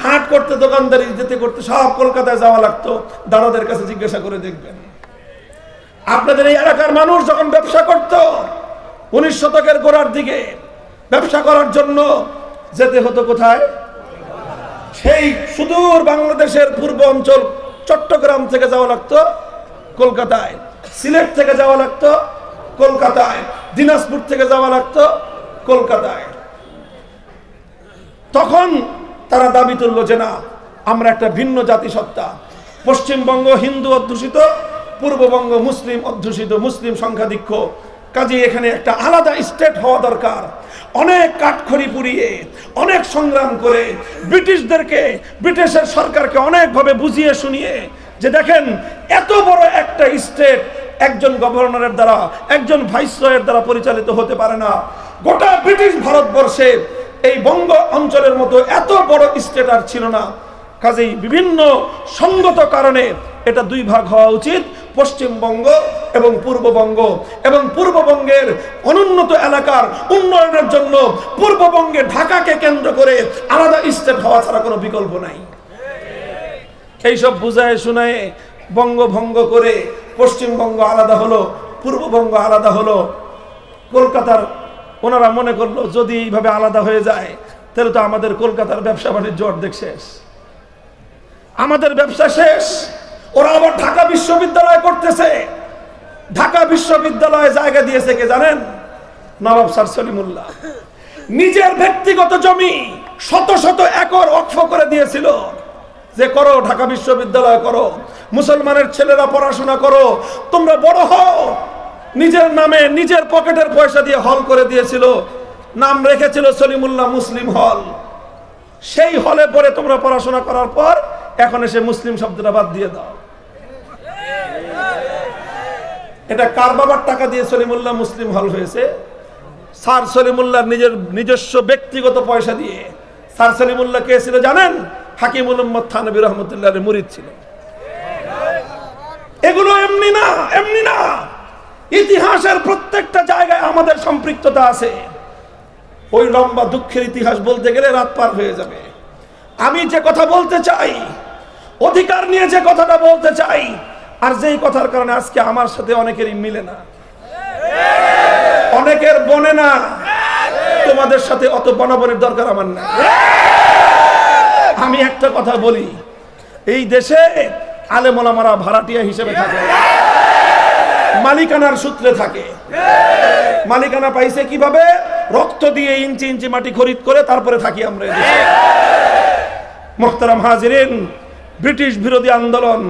হাট করতে, দোকানদারি যেতে করতে সব কলকাতায় যাওয়া লাগতো। দাদাদের কাছে জিজ্ঞাসা করে দেখবেন, আপনাদের এই এলাকার মানুষ যখন ব্যবসা করত 19 শতকের গোড়ার দিকে, ব্যবসা করার জন্য যেতে হতো কোথায়? সেই সুদূর বাংলাদেশের পূর্ব অঞ্চল চট্টগ্রাম থেকে যাওয়া লাগতো কলকাতায়, সিলেট থেকে যাওয়া লাগতো কলকাতায়, দিনাজপুর থেকে যাওয়া লাগতো কলকাতায়। তখন তারা দাবি তুললো যে না, আমরা একটা ভিন্ন জাতিসত্তা, পশ্চিমবঙ্গ হিন্দু অধ্যুষিত, পূর্ববঙ্গ মুসলিম অধ্যুষিত, মুসলিম সংখ্যাধিক্য, কাজে এখানে একটা আলাদা স্টেট হওয়া দরকার। অনেক কাঠখড়ি পুড়িয়ে, অনেক সংগ্রাম করে ব্রিটিশের সরকারকে অনেকভাবে বুঝিয়ে শুনিয়ে যে দেখেন এত বড় একটা স্টেট একজন গভর্নরের দ্বারা, একজন ভাইসরয়ের দ্বারা পরিচালিত হতে পারে না। গোটা ব্রিটিশ ভারতবর্ষে এই বঙ্গ অঞ্চলের মতো এত বড় স্টেট আর ছিল না। কাজেই বিভিন্ন সঙ্গত কারণে এটা দুই ভাগ হওয়া উচিত, পশ্চিমবঙ্গ এবং পূর্ববঙ্গ। এবং পূর্ববঙ্গের অনুন্নত এলাকার উন্নয়নের জন্য পূর্ববঙ্গে ঢাকাকে কেন্দ্র করে আলাদা স্টেট হওয়া ছাড়া কোনো বিকল্প নাই। এইসব বুঝায় শোনায় বঙ্গভঙ্গ করে পশ্চিমবঙ্গ আলাদা হলো, পূর্ববঙ্গ আলাদা হলো। কলকাতার ওনারা মনে করলো যদি এইভাবে আলাদা হয়ে যায় তাহলে তো আমাদের কলকাতার ব্যবসা বাণিজ্য অর্ধেক শেষ, আমাদের ব্যবসা শেষ। ওরা আবার ঢাকা বিশ্ববিদ্যালয় করতেছে। ঢাকা বিশ্ববিদ্যালয়ে জায়গা দিয়েছে কে জানেন? নবাব স্যার সলিমুল্লাহ। নিজের ব্যক্তিগত জমি শত শত একর ওয়াকফ করে দিয়েছিল যে করো, ঢাকা বিশ্ববিদ্যালয় করো, মুসলমানের ছেলেরা পড়াশোনা করো, তোমরা বড় হও। নিজের নামে নিজের পকেটের পয়সা দিয়ে হল করে দিয়েছিল, নাম রেখেছিল সলিমুল্লাহ মুসলিম হল। সেই হলে পরে তোমরা পড়াশোনা করার পর এখন এসে মুসলিম শব্দটা বাদ দিয়ে দাও। এটা কার বাবার টাকা দিয়ে সলিমুল্লাহ মুসলিম হল হয়েছে? স্যার সলিমুল্লাহ নিজস্ব ব্যক্তিগত পয়সা দিয়ে। স্যার সলিমুল্লাহ কে ছিল জানেন? হাকিমুল উম্মত থানভী রহমতুল্লাহর মুরিদ ছিল। এগুলো এমনি না, এমনি না। ইতিহাসের প্রত্যেকটা জায়গায় আমাদের সম্পৃক্ততা আছে। ওই লম্বা দুঃখের ইতিহাস বলতে গেলে রাত পার হয়ে যাবে। আমি যে কথা বলতে চাই, অধিকার নিয়ে যে কথাটা বলতে চাই, আর যেই কথার কারণে আজকে আমার সাথে অনেকেরই মিলে না, অনেকের বনে না, তোমাদের সাথে অত বনাবনের দরকার আমার না। আমি একটা কথা বলি, এই দেশে আলেম ওলামারা ভাড়াটিয়া হিসেবে থাকে, মালিকানার সূত্রে থাকে। মালিকানা পাইছে কিভাবে? রক্ত দিয়ে ইঞ্চি ইঞ্চি মাটি খরিদ করে তারপরে থাকি আমরা এই দেশে। মোহতারাম হাজিরিন, ব্রিটিশ বিরোধী আন্দোলন,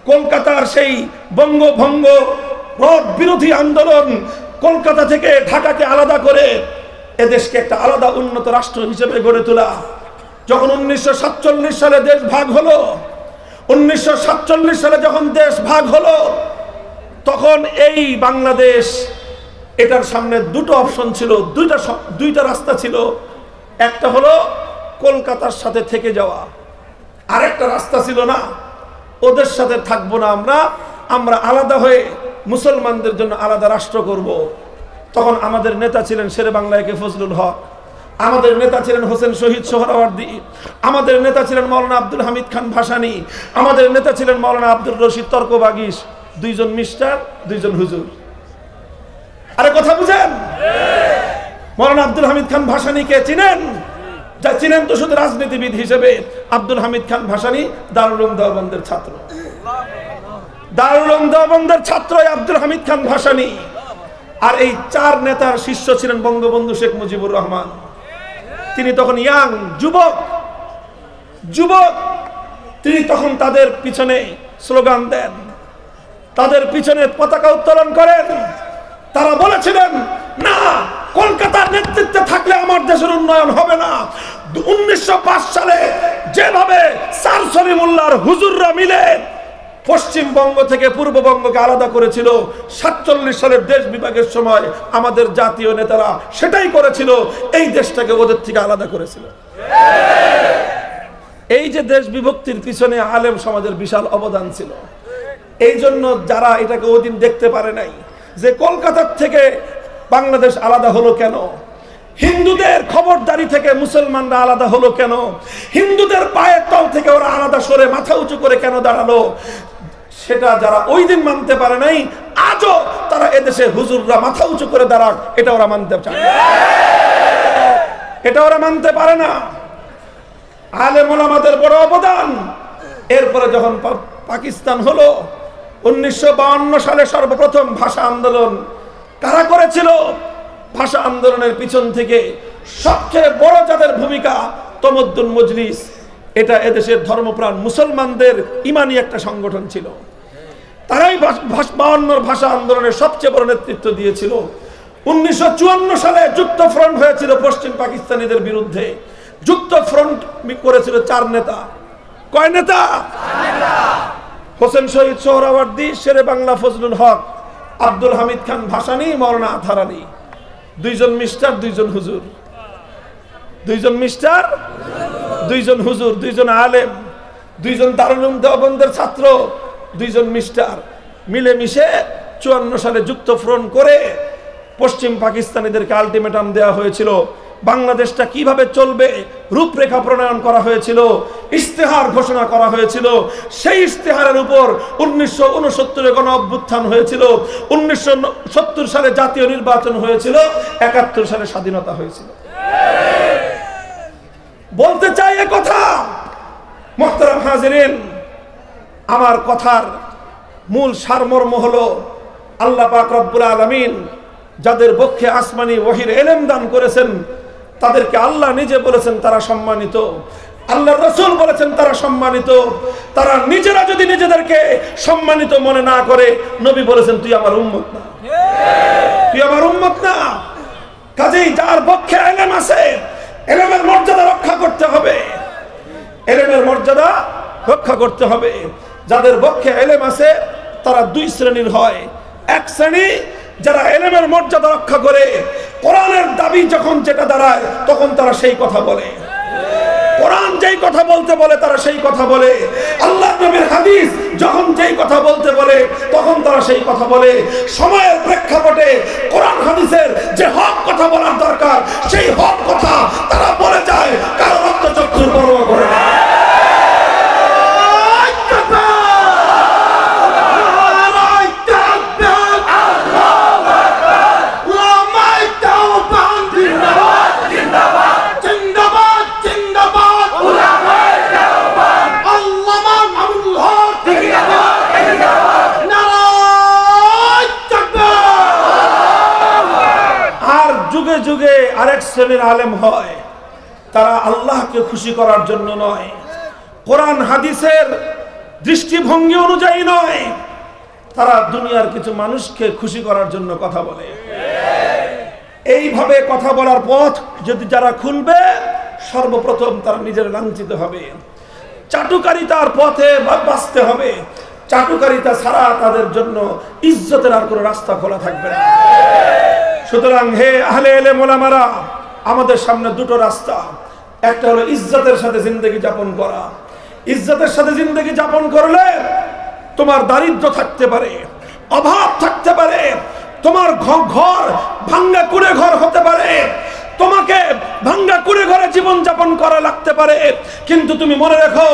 কলকাতার সেই বঙ্গভঙ্গ রদ বিরোধী আন্দোলন, কলকাতা থেকে ঢাকাকে আলাদা করে এদেশকে একটা আলাদা উন্নত রাষ্ট্র হিসেবে গড়ে তোলা, যখন 1947 সালে দেশ ভাগ হলো, 1947 সালে যখন দেশ ভাগ হলো, তখন এই বাংলাদেশ, এটার সামনে দুটো অপশন ছিল, দুইটা রাস্তা ছিল। একটা হলো কলকাতার সাথে থেকে যাওয়া, আরেকটা রাস্তা ছিল না, ওদের সাথে থাকবো না, আমরা আলাদা হয়ে মুসলমানদের জন্য আলাদা রাষ্ট্র করব। তখন আমাদের নেতা ছিলেন শেরে বাংলা একে ফজলুল হক, আমাদের নেতা ছিলেন হোসেন শহীদ সোহরাওয়ার্দী, আমাদের নেতা ছিলেন মাওলানা আব্দুল হামিদ খান ভাসানী, আমাদের নেতা ছিলেন মাওলানা আব্দুল রশিদ তর্কবাগীশ, দুইজন মিস্টার, দুইজন হুজুর। আরে কথা বুঝেন? মাওলানা আব্দুল হামিদ খান ভাসানীকে চিনেন? যা চিনেন তো শুধু রাজনীতিবিদ হিসেবে। আব্দুল হামিদ খান ভাসানী দারুল উলুম দেওবন্দের ছাত্র, দারুল উলুম দেওবন্দের ছাত্র আব্দুল হামিদ খান ভাসানী। আর এই চার নেতার শিষ্য ছিলেন বঙ্গবন্ধু শেখ মুজিবুর রহমান। তিনি তখন ইয়াং, যুবক, তিনি তখন তাদের পিছনে স্লোগান দেন, তাদের পিছনে পতাকা উত্তোলন করেন। তারা বলেছিলেন, না, কলকাতার নেতৃত্বে থাকলে আমার দেশের উন্নয়ন হবে না। 1905 সালে যেভাবে স্যার সলিমুল্লাহর হুজুররা মিলে পশ্চিমবঙ্গ থেকে পূর্ববঙ্গকে আলাদা করেছিল, 47 সালের দেশ বিভাগের সময় আমাদের জাতীয় নেতারা সেটাই করেছিল, এই দেশটাকে ওদের থেকে আলাদা করেছিল। এই যে দেশ বিভক্তির পিছনে আলেম সমাজের বিশাল অবদান ছিল। এই জন্য যারা এটাকে ওদিন দেখতে পারে নাই যে কলকাতার থেকে বাংলাদেশ আলাদা হলো কেন, হিন্দুদের খবরদারি থেকে মুসলমানরা আলাদা হলো কেন, হিন্দুদের পায়ের তল থেকে ওরা আলাদা সরে মাথা উঁচু করে কেন দাঁড়ালো, সেটা যারা ওই দিন মানতে পারে নাই, আজও তারা এদেশে হুজুররা মাথা উঁচু করে দাঁড়াক, এটা ওরা মানতে চায়, এটা ওরা মানতে পারে না। আলেম ওলামাদের বড় অবদান। এরপরে যখন পাকিস্তান হলো, 1952 সালে সর্বপ্রথম ভাষা আন্দোলন কারা করেছিল? ভাষা আন্দোলনের পিছন থেকে সবচেয়ে বড় যাদের ভূমিকা, তমদ্দুন মজলিস। এটা এদেশের ধর্মপ্রাণ মুসলমানদের ইমানি একটা সংগঠন ছিল। তারাই 52 ভাষা আন্দোলনের সবচেয়ে বড় নেতৃত্ব দিয়েছিল। 1954 সালে যুক্ত ফ্রন্ট হয়েছিল পশ্চিম পাকিস্তানিদের বিরুদ্ধে। যুক্ত ফ্রন্ট করেছিল 4 নেতা। কয় নেতা? হোসেন শহীদ সোহরাওয়ার্দী, শেরে বাংলা ফজলুল হক, আব্দুল হামিদ খান ভাসানী, মাওলানা আথার আলী। 2জন মিস্টার, 2জন হুজুর, 2জন মিস্টার, 2জন হুজুর, 2জন আলেম, 2জন দারুল উলুম দেওবন্দের ছাত্র, 2জন মিস্টার মিলেমিশে 54 সালে যুক্ত ফ্রন্ট করে পশ্চিম পাকিস্তানিদেরকে আলটিমেটাম দেওয়া হয়েছিল। বাংলাদেশটা কিভাবে চলবে রূপরেখা প্রণয়ন করা হয়েছিল, ইশতেহার ঘোষণা করা হয়েছিল। সেই ইশতেহারের উপর 1969 গণ অভ্যুত্থান হয়েছিল, 1970 সালে জাতীয় নির্বাচন হয়েছিল, 71 সালে স্বাধীনতা হয়েছিল। বলতে চাই এ কথা, মুহতারাম হাজিরিন, আমার কথার মূল সারমর্ম হলো আল্লাহ পাক রব্বুল আলামিন যাদের পক্ষে আসমানি ওহীর ইলম দান করেছেন, তাদেরকে আল্লাহ নিজে বলেছেন তারা সম্মানিত, আল্লাহর রাসূল বলেছেন তারা সম্মানিত। তারা নিজেরা যদি নিজেদেরকে সম্মানিত মনে না করে, নবী বলেছেন তুই আমার উম্মত না, তুই আমার উম্মত না। কাজেই যার পক্ষে ইলম আছে, ইলমের মর্যাদা রক্ষা করতে হবে, ইলমের মর্যাদা রক্ষা করতে হবে। যাদের পক্ষে ইলম আছে তারা 2 শ্রেণীর হয়। এক শ্রেণী যারা ইলমের মর্যাদা রক্ষা করে, কোরআনের দাবি যখন যেটা দাঁড়ায় তখন তারা সেই কথা বলে, কোরআন যেই কথা বলতে বলে তারা সেই কথা বলে, আল্লাহর নবীর হাদিস যখন যেই কথা বলতে বলে তখন তারা সেই কথা বলে। সময়ের প্রেক্ষাপটে কোরআন হাদিসের যে হক কথা বলার দরকার সেই হক কথা তারা বলে যায়, কারো রক্তচক্ষুর পরোয়া করে না। যুগে আরেক শ্রেণীর আলেম হয়, তারা আল্লাহকে খুশি করার জন্য নয়, কোরআন হাদিসের দৃষ্টিভঙ্গি অনুযায়ী নয়, তারা দুনিয়ার কিছু মানুষকে খুশি করার জন্য কথা বলে। এইভাবে কথা বলার পথ যদি যারা খুলবে, সর্বপ্রথম তারা নিজের লাঞ্ছিত হবে, চাটুকারিতার পথে বাঁচতে হবে। চাটুকারিতা ছাড়া তাদের জন্য ইজ্জতের আর কোনো রাস্তা খোলা থাকবে না। সুতরাং হে আহলে ইলম ওলামারা, আমাদের সামনে দুটো রাস্তা। একটা হলো ইজ্জতের সাথে জিন্দেগি যাপন করা। ইজ্জতের সাথে জিন্দেগি যাপন করলে তোমার দারিদ্র থাকতে পারে, অভাব থাকতে পারে, তোমার ঘর ভাঙ্গা কুড়ে ঘর হতে পারে, তোমাকে ভাঙ্গা কুড়ে ঘরে জীবন যাপন করা লাগতে পারে, কিন্তু তুমি মনে রেখো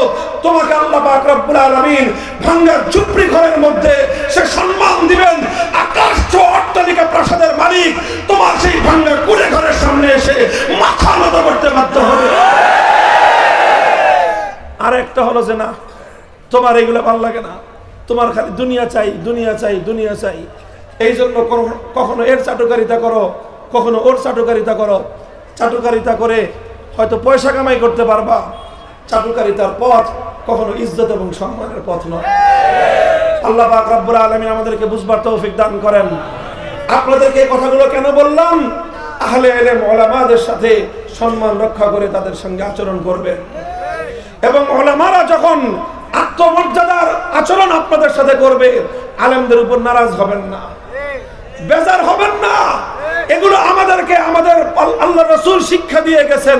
তোমাকে আল্লাহ পাক রব্বুল আলামিন ভাঙ্গা ঝুপড়ি ঘরের মধ্যে সে সম্মান দিবেন। আকাশ ছোঁয়া অট্টালিকা প্রাসাদের মালিক তোমার সেই ভাঙ্গা কুড়ে ঘরের সামনে এসে মাথা নত করতে বাধ্য হবে। আর একটা হলো যে না, তোমার এগুলো ভালো লাগে না, তোমার খালি দুনিয়া চাই, দুনিয়া চাই, দুনিয়া চাই। এই জন্য কখনো এর চাটুকারিতা করো, কখনো ওর চাটুকারিতা করো। চাটুকারিতা করে হয়তো পয়সা কামাই করতে পারবা, চাটুকারিতার পথ কখনো ইজ্জত এবং সম্মানের পথ নয়। আল্লাহ পাক রব্বুল আলামিন আমাদেরকে বুঝবার তৌফিক দান করেন। আপনাদেরকে এই কথাগুলো কেন বললাম? আহলে ইলম ওলামাদের সাথে সম্মান রক্ষা করে তাদের সঙ্গে আচরণ করবেন, এবং ওলামারা যখন আত্মমর্যাদার আচরণ আপনাদের সাথে করবে, আলেমদের উপর নারাজ হবেন না, বেজার হবেন না। এগুলো আমাদেরকে আমাদের আল্লাহ রাসূল শিক্ষা দিয়ে গেছেন।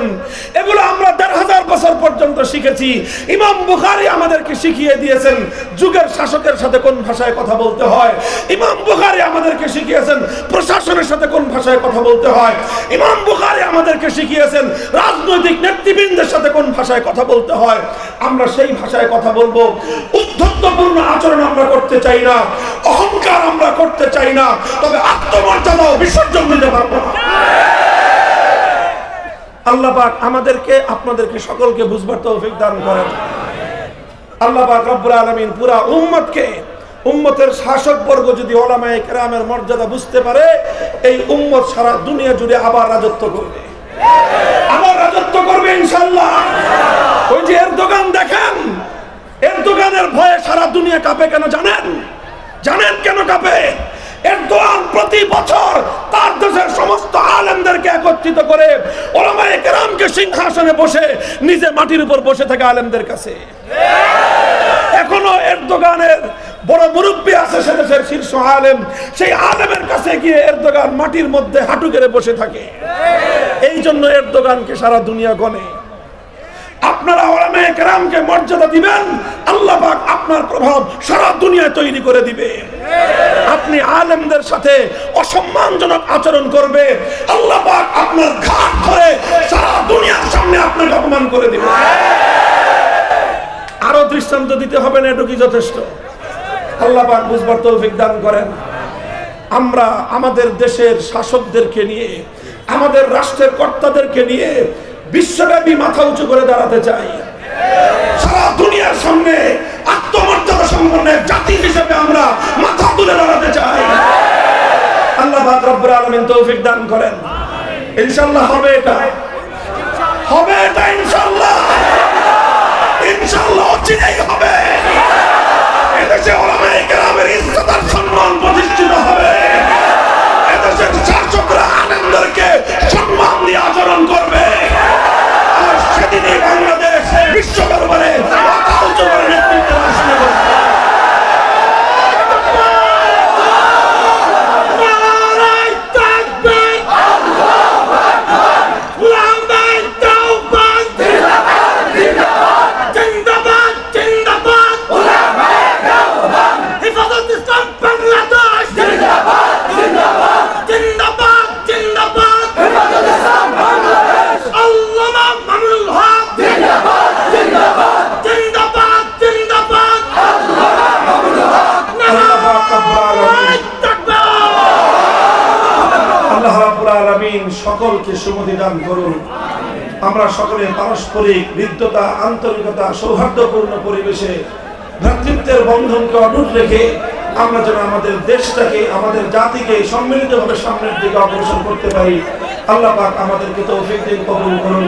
এগুলো আমরা ১৫০০ বছর পর্যন্ত শিখেছি। ইমাম বুখারী আমাদেরকে শিখিয়ে দিয়েছেন যুগের শাসকের সাথে কোন ভাষায় কথা বলতে হয়। ইমাম বুখারী আমাদেরকে শিখিয়েছেন প্রশাসনের সাথে কোন ভাষায় কথা বলতে হয়। ইমাম বুখারী আমাদেরকে শিখিয়েছেন রাজনৈতিক নেতৃবৃন্দের সাথে কোন ভাষায় কথা বলতে হয়। আমরা সেই ভাষায় কথা বলবো। উদ্ধত্তপূর্ণ আচরণ আমরা করতে চাই না, অহংকার আমরা করতে চাই না, তবে আত্মমর্যাদা ও বিসর্জন দিতে পারবো না। আল্লাহ পাক আমাদেরকে আপনাদেরকে সকলকে বুঝবার তৌফিক দান করেন। আল্লাহ পাক রব্বুল আলামিন পুরা উম্মতকে, উম্মতের শাসক বর্গ যদি উলামায়ে কেরামের মর্যাদা বুঝতে পারে, এই উম্মত সারা দুনিয়া জুড়ে আবার রাজত্ব করবে, আবার রাজত্ব করবে ইনশাআল্লাহ। ওই যে এরদোগান দেখেন, এরদোগানের ভয়ে সারা দুনিয়া কাঁপে কেন জানেন? জানেন কেন কাঁপে? এরদোয়ান প্রতি বছর তার দেশের সমস্ত আলেমদেরকে একত্রিত করে উলামায়ে কেরামকে সিংহাসনে বসে নিজে মাটির উপর বসে থাকে আলেমদের কাছে। এখনো এরদোগানের বড় মুরব্বী আছে সে দেশের শীর্ষ আলেম, সেই আলেমের কাছে গিয়ে এরদোগান মাটির মধ্যে হাঁটু গেড়ে বসে থাকে। এই জন্য এরদোগানকে সারা দুনিয়া গণে। আপনারা উলামায়ে কেরামকে মর্যাদা দিবেন, আল্লাহ পাক আপনার প্রভাব সারা দুনিয়ায় তৈরি করে দিবে। আপনি আলেমদের সাথে অসম্মানজনক আচরণ করবে, আল্লাহ পাক আপনার ঘাট ধরে সারা দুনিয়ার সামনে আপনাকে অপমান করে দিবে। আরো দৃষ্টান্ত দিতে হবে না, এটুকুই যথেষ্ট। আল্লাহ পাক বুঝবার তৌফিক দান করেন। আমরা আমাদের দেশের শাসকদেরকে নিয়ে, আমাদের রাষ্ট্রের কর্তাদেরকে নিয়ে বিশ্বব্যাপী মাথা উঁচু করে দাঁড়াতে চাই। সারা দুনিয়ার সামনে আত্মমর্যাদা সম্পন্ন জাতি হিসেবে আমরা মাথা তুলে দাঁড়াতে চাই। আল্লাহ পাক রব্বুল আলামিন তৌফিক দান করেন। ইনশাআল্লাহ হবে এটা, হবে এটা ইনশাআল্লাহ, ইনশাআল্লাহ অচিরেই হবে। এদেশে উলামায়ে কেরামের ইজ্জত আর সম্মান প্রতিষ্ঠিত হবে। এদেশের শাসকরা আলেমদেরকে সম্মান দিয়ে আচরণ করবে, আর সেদিনই বাংলাদেশ বিশ্ব দরবারে মাথা উঁচু করে নেতৃত্ব আসনে করবে। সকলকে সুমতি দান করুন। আমরা সকলে পারস্পরিক হৃদ্যতা, আন্তরিকতা, সৌহার্দ্যপূর্ণ পরিবেশে ভ্রাতৃত্বের বন্ধনকে অটুট রেখে আমরা যেন আমাদের দেশটাকে, আমাদের জাতিকে সম্মিলিতভাবে সামনের দিকে অগ্রসর করতে পারি। আল্লাহ পাক আমাদেরকে তৌফিক দিন, কবুল করুন।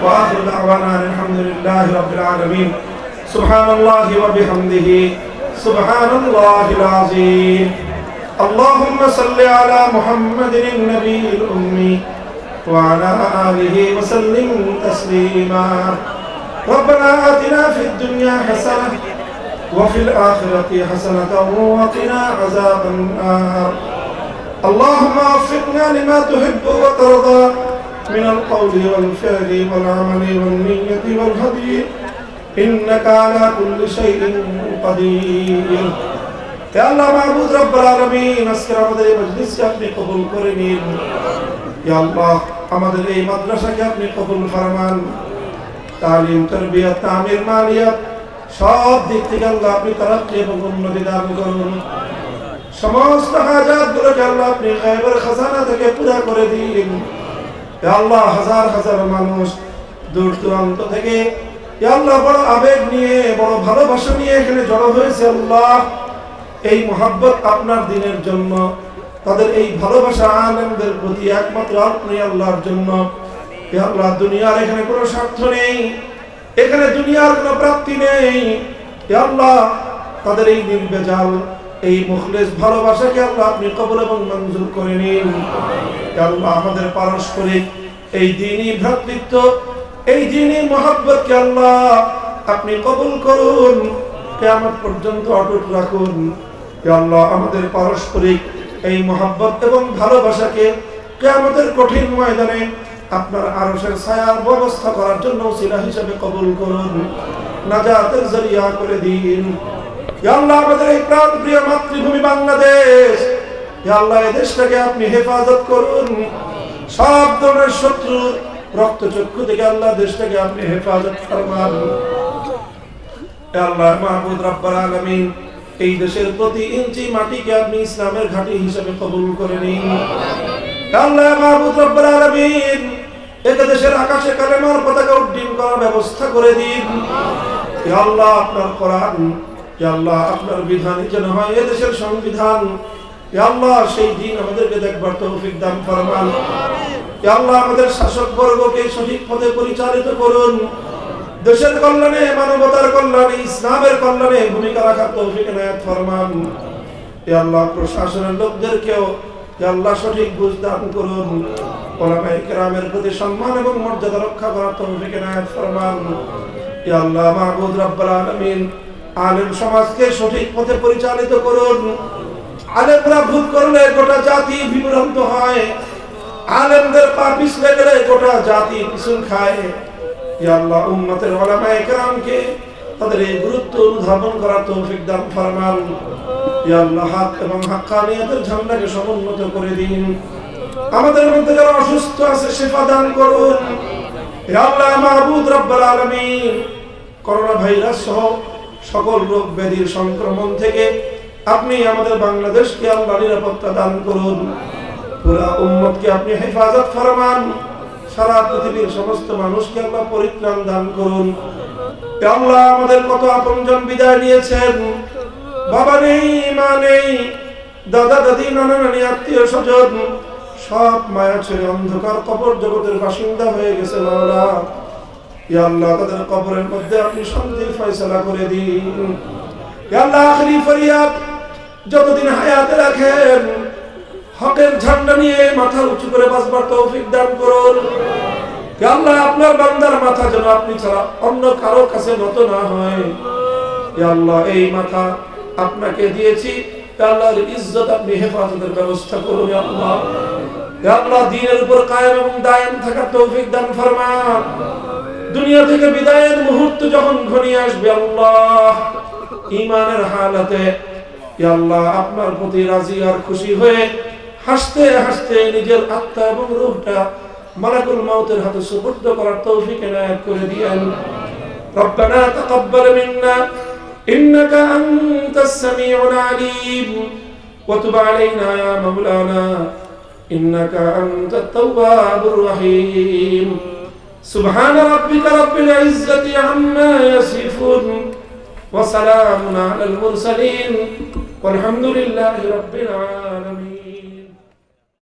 ওয়া আখিরু দাওয়ানা আলহামদুলিল্লাহি রাব্বিল আলামিন। সুবহানাল্লাহি ওয়া বিহামদিহি, সুবহানাল্লাহিল আযীম। اللهم صل على محمد النبي الأمي وعلى آله وسلم تسليما ربنا آتنا في الدنيا حسنة وفي الآخرة حسنة وقنا عذاب النار اللهم وفقنا لما تحب وترضى من القول والفعل والعمل والنية والهدي إنك على كل شيء قدير يا الله معبود رب العالمين আজকে আমাদের মজলিসকে আপনি কবুল করে নিন ইয়া আল্লাহ আমাদের এই মাদ্রাসাকে আপনি কবুল ফরমান তালিম তারবিয়াত তামির মালিয়াত সব দিক থেকে আল্লাহ আপনি তারাক্কি এবং উন্নতি দান করুন সমস্ত হাজাতগুলোকে আল্লাহ আপনি গায়বের খাজানা থেকে পুরা করে দিন ইয়া আল্লাহ হাজার হাজার মানুষ দূর দূরান্ত থেকে ইয়া আল্লাহ বড় আবেগ নিয়ে বড় ভালোবাসা নিয়ে এখানে জড়ো হয়েছে আল্লাহ এই মোহাব্বত আপনার দিনের জন্য তাদের এই ভালোবাসা আলেমদের প্রতি একমাত্র আপনি আল্লাহর জন্য ইয়া আল্লাহ দুনিয়ার এখানে কোনো স্বার্থ নেই এখানে দুনিয়ার কোনো প্রাপ্তি নেই ইয়া আল্লাহ তাদের এই নির্বেজাল এই মুখলিস ভালোবাসাকে আল্লাহ আপনি কবুল এবং মঞ্জুর করে নিন ইয়া আল্লাহ আমাদের পারস্পরিক এই দ্বীনি ভ্রাতৃত্ব এই দ্বীনি মোহাব্বতকে আল্লাহ আপনি কবুল করুন কিয়ামত পর্যন্ত অটুট রাখুন ইয়া আল্লাহ আমাদের পারস্পরিক এই মোহাব্বত এবং ভালোবাসাকে কিয়ামতের কঠিন ময়দানে আপনার আরশের ছায়ার ব্যবস্থা করার জন্য ওসিলা হিসেবে কবুল করুন নাজাতের জরিয়া করে দিন ইয়া আল্লাহ আমাদের এই প্রাণপ্রিয় মাতৃভূমি বাংলাদেশ ইয়া আল্লাহ এই দেশটাকে আপনি হেফাজত করুন সব ধরনের শত্রু রক্তচক্ষু থেকে আল্লাহ দেশটাকে আপনি হেফাজত ফরমান ইয়া আল্লাহ মাহবুব রব্বুল আলামিন এই দেশের প্রতি ইঞ্চি মাটিকে আপনি ইসলামের ঘাঁটি হিসেবে কবুল করে নিন ইয়া আল্লাহ মাহবুব রব্বুল আলামিন এই দেশের আকাশে কালেমার পতাকা উড্ডীন করার ব্যবস্থা করে দিন ইয়া আল্লাহ আপনার কোরআন ইয়া আল্লাহ আপনার বিধান যেন হয় এই দেশের সংবিধান ইয়া আল্লাহ সেই দিন আমাদেরকে দেখবার তৌফিক দান ফরমান ইয়া আল্লাহ আমাদের শাসক বর্গকে সঠিক পথে পরিচালিত করুন দেশের কল্যাণে মানবতার কল্যাণে ইসলামের কল্যাণে ভূমিকা রাখার তৌফিক এনায়েত ফরমান ইয়া আল্লাহ প্রশাসনের লোকদেরকেও ইয়া আল্লাহ সঠিক বুঝ দান করুন উলামায়ে কেরামের প্রতি সম্মান এবং মর্যাদা রক্ষা করার তৌফিক এনায়েত ফরমান ইয়া আল্লাহ মাহবুব রব্বুল আলামিন আলেম সমাজকে সঠিক পথে পরিচালিত করুন আলেমরা ভুল করলে গোটা জাতি বিভ্রান্ত হয় আলেমদের পা পিছলে গেলে গোটা জাতি পিছন খায় ইয়া আল্লাহ উম্মতের উলামায়ে কেরামকে তাদের এই গুরুত্ব অনুধাবন করার তৌফিক দান ফরমান ইয়া আল্লাহ হক এবং হাক্কানিয়াতের ঝান্ডাকে সমুন্নত করে দিন আমাদের মধ্যে যারা অসুস্থ আছে শিফা দান করুন ইয়া আল্লাহ মাহবুব রব্বুল আলামিন করোনা ভাইরাস সহ সকল রোগ ব্যাধির সংক্রমণ থেকে আপনি আমাদের বাংলাদেশকে আল্লাহ নিরাপত্তা দান করুন পুরা উম্মতকে আপনি হেফাজত ফরমান সারা পৃথিবীর সমস্ত মানুষকে আল্লাহ পরিত্রাণ দান করুন ইয়া আল্লাহ আমাদের কত আপনজন বিদায় নিয়েছেন বাবা নেই মা নেই দাদা দাদি নানা নানি আত্মীয় স্বজন সব মায়া ছেড়ে অন্ধকার কবর জগতের বাসিন্দা হয়ে গেছে মাওলা ইয়া আল্লাহ তাদের কবরের মধ্যে আপনি শান্তির ফয়সালা করে দিন ইয়া আল্লাহ আখেরি ফরিয়াদ যতদিন হায়াতে রাখেন হকের ঝান্ডা নিয়ে মাথা উঁচু করে বাঁচবার তৌফিক দান করুন ইয়া আল্লাহ আপনার বান্দার মাথা যেন আপনি ছাড়া অন্য কারো কাছে নত না হয় ইয়া আল্লাহ এই মাথা আপনাকে দিয়েছি ইয়া আল্লাহর ইজ্জত আপনি হেফাজতের ব্যবস্থা করুন ইয়া আল্লাহ ইয়া আল্লাহ দ্বীনের উপর কায়েম এবং দায়েম থাকার তৌফিক দান ফরমান দুনিয়া থেকে বিদায়ের মুহূর্ত যখন ঘনিয়ে আসবে আল্লাহ ঈমানের হালাতে ইয়া আল্লাহ আপনার প্রতি রাজি আর খুশি হয়ে হাসতে হাসতে নিজের আত্মা এবং রূহটা মালাকুল মাউতের হাতে সুপুর্দ করার তৌফিক এনায়েত করে দিয়েন রব্বানা তাকাব্বাল মিন্না ইন্নাকা আনতাস সামিউল আলিম ওয়া তুব আলাইনা ইয়া মাওলানা ইন্নাকা আনতাত তাওয়াবুর রহিম সুবহান রাব্বিকা রাব্বিল ইজ্জাতি আম্মা ইয়াসিফুন ওয়া সালামুন আলাল মুরসালিন والحمد لله رب العالمين